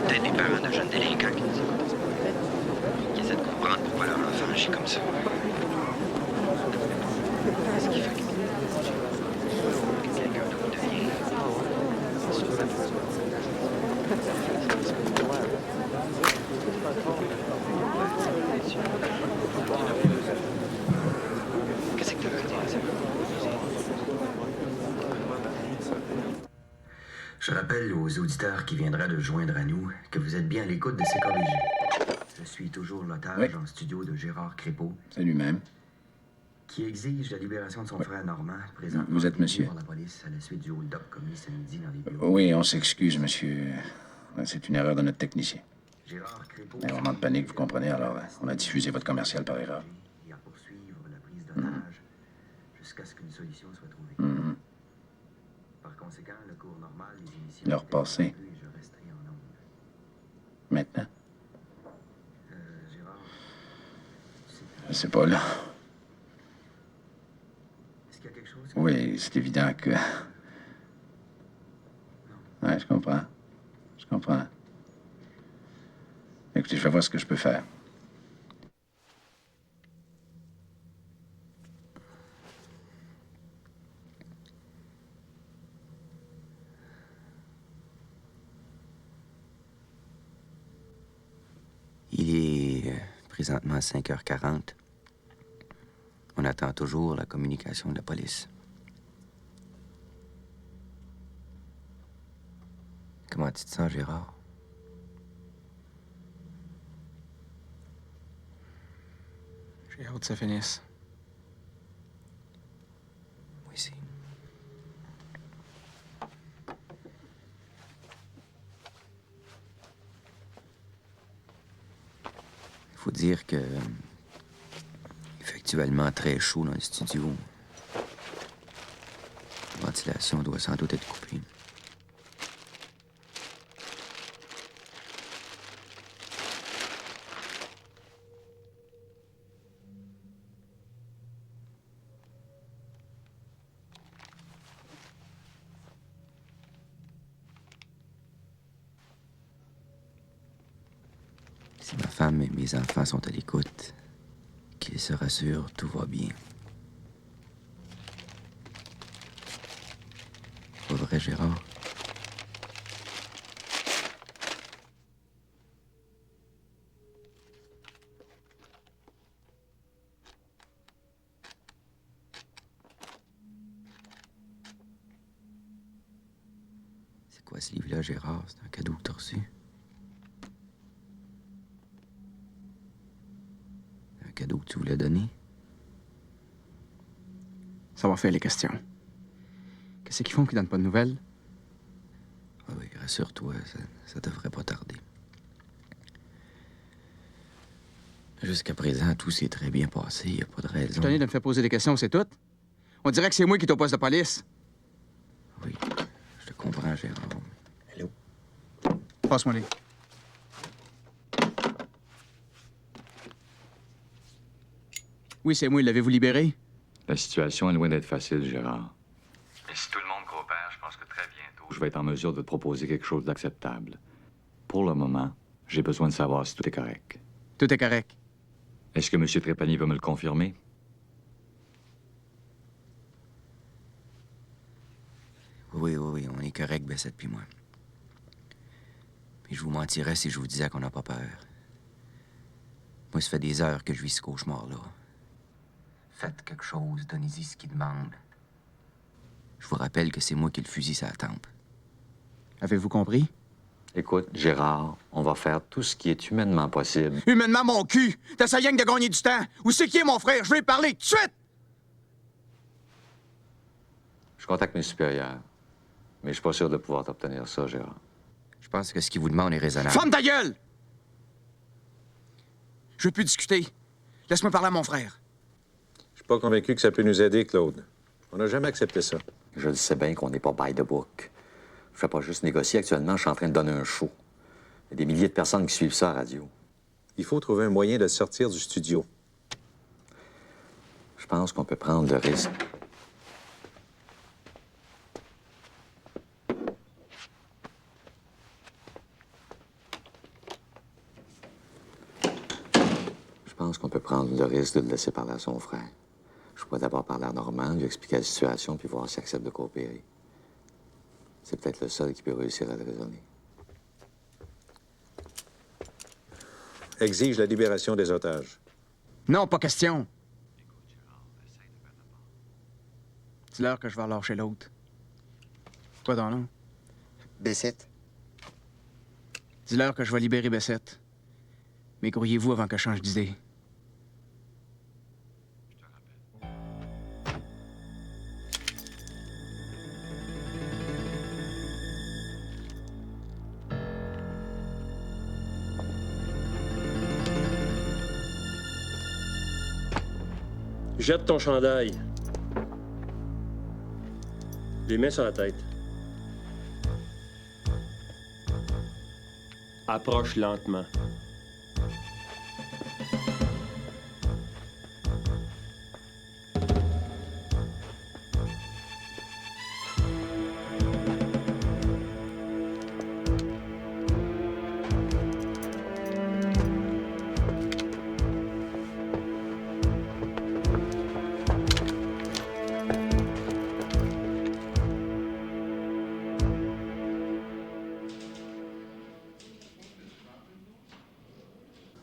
Peut-être des parents de jeunes délinquants qui nous écoutent. Qui essaient de comprendre pourquoi leur enfant agit comme ça. Qu'est-ce qui fait que quelqu'un d'autre devient sur sa faute? Qu'est-ce que tu veux dire, ça? Je rappelle aux auditeurs qui viendraient de joindre à nous que vous êtes bien à l'écoute de CKVJ. Je suis toujours l'otage en studio de Gérard Crépeau. C'est lui-même. Qui exige la libération de son frère Normand, présentement Vous êtes monsieur? par la police à la suite du hold-up commis samedi dans les bureaux. Oui, on s'excuse, monsieur. C'est une erreur de notre technicien. Gérard Crépeau... Un moment de panique, vous comprenez, alors on a diffusé votre commercial par erreur. Et à poursuivre la prise d'otage jusqu'à ce qu'une solution soit trouvée. Par conséquent, le cours normal des émissions... Leur passé. Et je resterai en onde. Maintenant? Gérard... Je sais pas, là. Est-ce qu'il y a quelque chose... Oui, c'est évident que... Ouais, je comprends. Je comprends. Écoutez, je vais voir ce que je peux faire. Il est présentement 5h40. On attend toujours la communication de la police. Comment tu te sens, Gérard? J'ai hâte que ça finisse. Oui, c'est... Il faut dire que... il fait actuellement très chaud dans le studio. La ventilation doit sans doute être coupée. Si ma femme et mes enfants sont à l'écoute, qu'ils se rassurent, tout va bien. Pas vrai, Gérard? C'est quoi ce livre-là, Gérard? C'est un cadeau que t'as reçu? Un cadeau que tu voulais donner? Ça va faire les questions. Qu'est-ce qu'ils font qu'ils donnent pas de nouvelles? Ah oui, rassure-toi, ça devrait pas tarder. Jusqu'à présent, tout s'est très bien passé, y a pas de raison. Je suis tanné de me faire poser des questions, c'est tout? On dirait que c'est moi qui est au poste de police. Oui, je te comprends, Gérard. Hello. Passe-moi les. Oui, c'est moi. L'avez-vous libéré? La situation est loin d'être facile, Gérard. Mais si tout le monde coopère, je pense que très bientôt, je vais être en mesure de te proposer quelque chose d'acceptable. Pour le moment, j'ai besoin de savoir si tout est correct. Tout est correct. Est-ce que M. Trépanier va me le confirmer? Oui, on est correct, Bessette puis moi. Puis je vous mentirais si je vous disais qu'on n'a pas peur. Moi, ça fait des heures que je vis ce cauchemar-là. Faites quelque chose, donnez-y ce qu'il demande. Je vous rappelle que c'est moi qui ai le fusil sur la tempe. Avez-vous compris? Écoute, Gérard, on va faire tout ce qui est humainement possible. Humainement, mon cul! T'essayes rien que de gagner du temps! Où c'est qui est mon frère? Je vais lui parler tout de suite! Je contacte mes supérieurs. Mais je suis pas sûr de pouvoir t'obtenir ça, Gérard. Je pense que ce qu'il vous demande est raisonnable. Ferme ta gueule! Je veux plus discuter. Laisse-moi parler à mon frère. Je suis pas convaincu que ça peut nous aider, Claude. On n'a jamais accepté ça. Je le sais bien qu'on n'est pas by the book. Je fais pas juste négocier. Actuellement, je suis en train de donner un show. Il y a des milliers de personnes qui suivent ça à la radio. Il faut trouver un moyen de sortir du studio. Je pense qu'on peut prendre le risque. Je pense qu'on peut prendre le risque de le laisser parler à son frère. Je pourrais d'abord parler à Normand, lui expliquer la situation, puis voir s'il accepte de coopérer. C'est peut-être le seul qui peut réussir à le raisonner. Exige la libération des otages. Non, pas question. Dis-leur que je vais relâcher l'autre. Quoi dans nom? Bessette. Dis-leur que je vais libérer Bessette. Mais grouillez-vous avant que je change d'idée. Jette ton chandail. Les mains sur la tête. Approche lentement.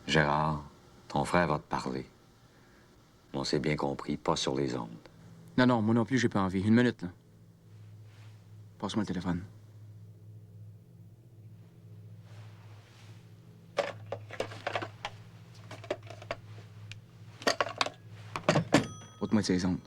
Gérard, ton frère va te parler. On s'est bien compris, pas sur les ondes. Non, non, moi non plus, j'ai pas envie. Une minute, là. Passe-moi le téléphone. Ôte-moi de ces ondes.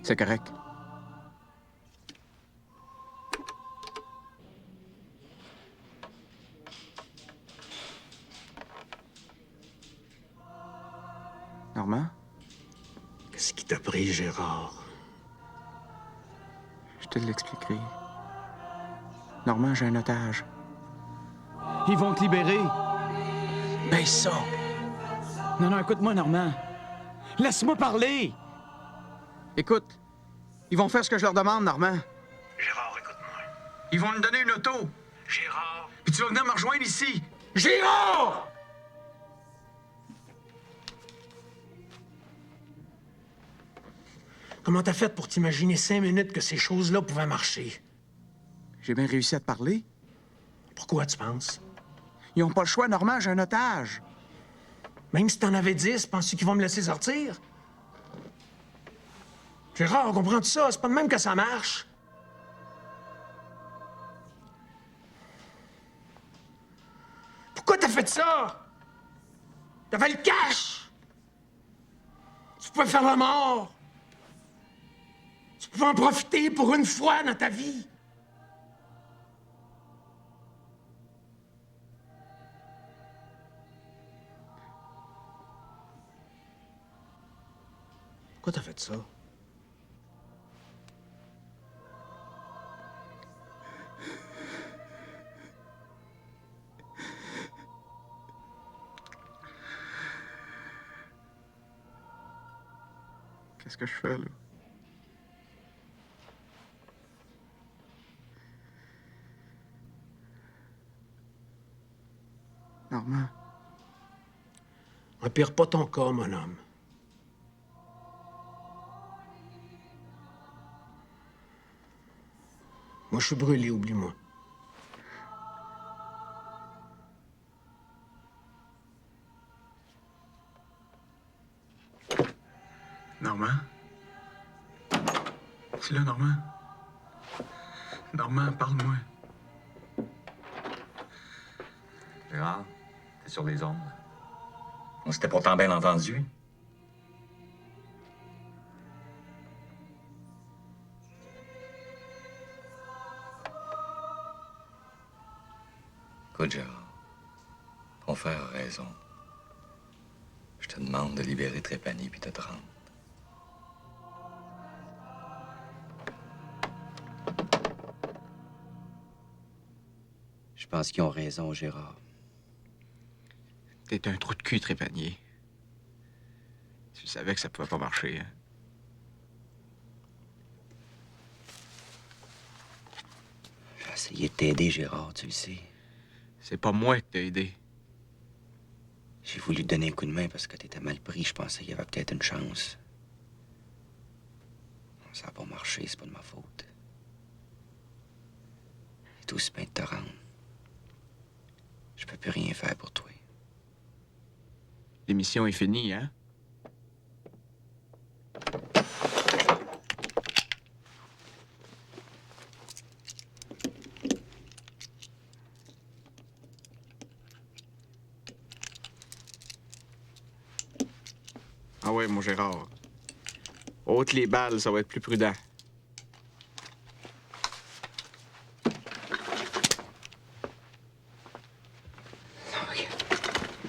C'est correct. Normand? Qu'est-ce qui t'a pris, Gérard? Je te l'expliquerai. Normand, j'ai un otage. Ils vont te libérer. Ben ça! Non, non, écoute-moi, Normand. Laisse-moi parler! Écoute, ils vont faire ce que je leur demande, Normand. Gérard, écoute-moi. Ils vont nous donner une auto. Gérard! Puis tu vas venir me rejoindre ici. Gérard! Comment t'as fait pour t'imaginer 5 minutes que ces choses-là pouvaient marcher? J'ai bien réussi à te parler. Pourquoi, tu penses? Ils n'ont pas le choix, Normand, j'ai un otage. Même si t'en avais 10, penses-tu qu'ils vont me laisser sortir? Gérard, comprends-tu ça? C'est pas de même que ça marche. Pourquoi t'as fait ça? T'avais le cash! Tu pouvais faire la mort! Tu pouvais en profiter pour une fois dans ta vie! Pourquoi t'as fait ça? Qu'est-ce que je fais, là? Normand. Empire pas ton cas, mon homme. Moi, je suis brûlé, oublie-moi. Normand? C'est là, Normand? Normand, parle-moi. Gérard, t'es sur les ondes. On s'était pourtant bien entendu. Écoute, Gérard, ton frère a raison. Je te demande de libérer Trépanier puis de te rendre. Je pense qu'ils ont raison, Gérard. T'es un trou de cul, Trépanier. Tu savais que ça pouvait pas marcher, hein? J'ai essayé de t'aider, Gérard, tu le sais. C'est pas moi qui t'ai aidé. J'ai voulu te donner un coup de main parce que t'étais mal pris. Je pensais qu'il y avait peut-être une chance. Ça n'a pas marché, c'est pas de ma faute. C'est aussi bien de te rendre. Je peux plus rien faire pour toi. L'émission est finie, hein? Ah ouais, mon Gérard. Ôte les balles, ça va être plus prudent.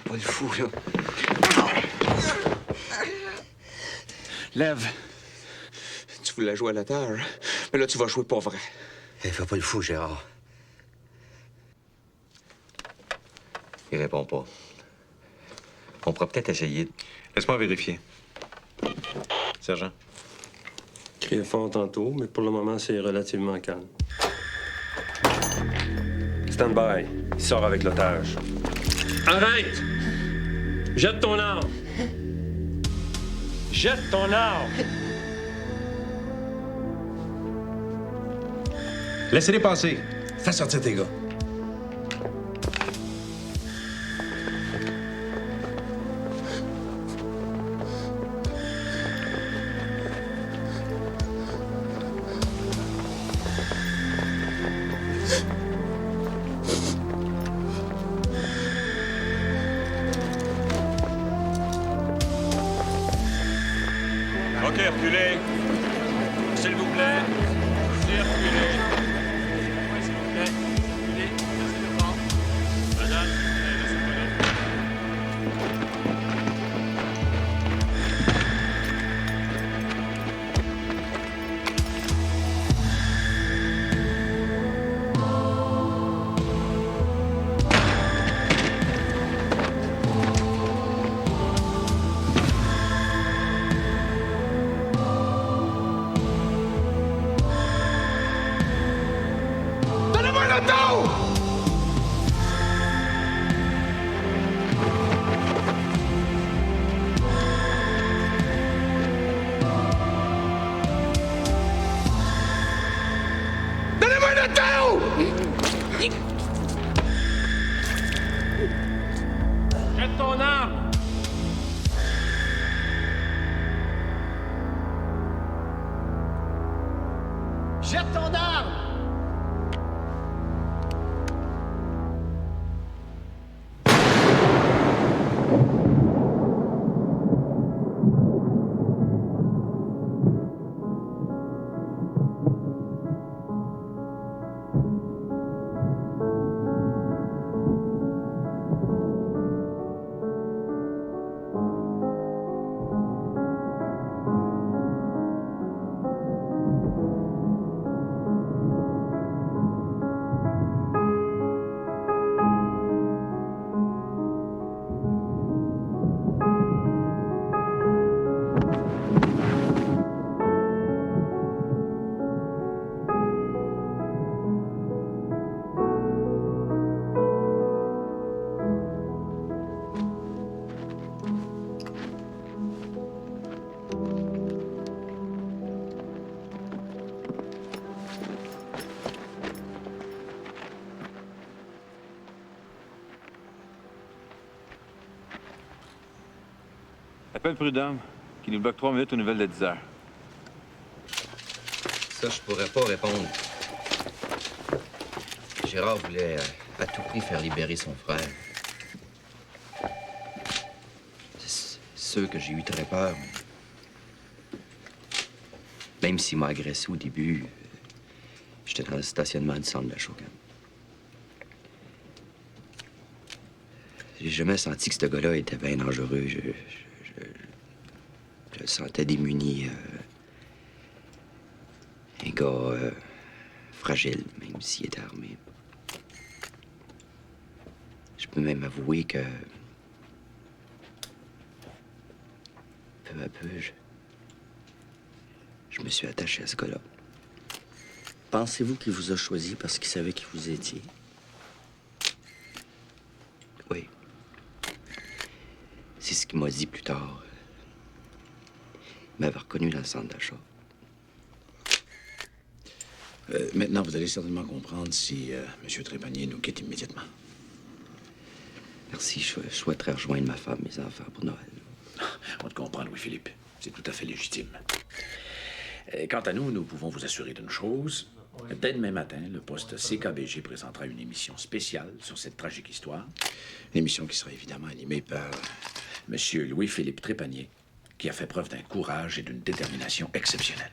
Pas le fou, là. Lève. Tu voulais jouer à l'otage, mais là, tu vas jouer pour vrai. Fais pas le fou, Gérard. Il répond pas. On pourra peut-être essayer. Laisse-moi vérifier. Sergent. Criait fort tantôt, mais pour le moment, c'est relativement calme. Stand by. Il sort avec l'otage. Arrête! Jette ton arme! Jette ton arme! Laissez-les passer. Fais sortir tes gars. OK, reculez. S'il vous plaît. Reculez. Oui, s'il vous plaît. Reculez. Merci de fort. Madame, laissez-moi là. Donnez-moi l'auto! Donnez-moi l'auto! Jette ton arme! Jette ton arme! Appelle Prud'homme, qui nous bloque 3 minutes aux nouvelles de 10 heures. Ça, je pourrais pas répondre. Gérard voulait à tout prix faire libérer son frère. C'est sûr que j'ai eu très peur. Même s'il m'a agressé au début, j'étais dans le stationnement du centre d'achat. J'ai jamais senti que ce gars-là était bien dangereux. Je le sentais démuni. Un gars fragile, même s'il était armé. Je peux même avouer que... peu à peu, je me suis attaché à ce gars-là. Pensez-vous qu'il vous a choisi parce qu'il savait qui vous étiez? Oui. C'est ce qu'il m'a dit plus tard. Il m'avait reconnu dans le centre d'achat. Maintenant, vous allez certainement comprendre si M. Trépanier nous quitte immédiatement. Merci, je souhaiterais rejoindre ma femme, mes enfants pour Noël. On te comprend, Louis-Philippe. C'est tout à fait légitime. Quant à nous, nous pouvons vous assurer d'une chose. Dès demain matin, le poste CKBG présentera une émission spéciale sur cette tragique histoire. Une émission qui sera évidemment animée par M. Louis-Philippe Trépanier, qui a fait preuve d'un courage et d'une détermination exceptionnelle.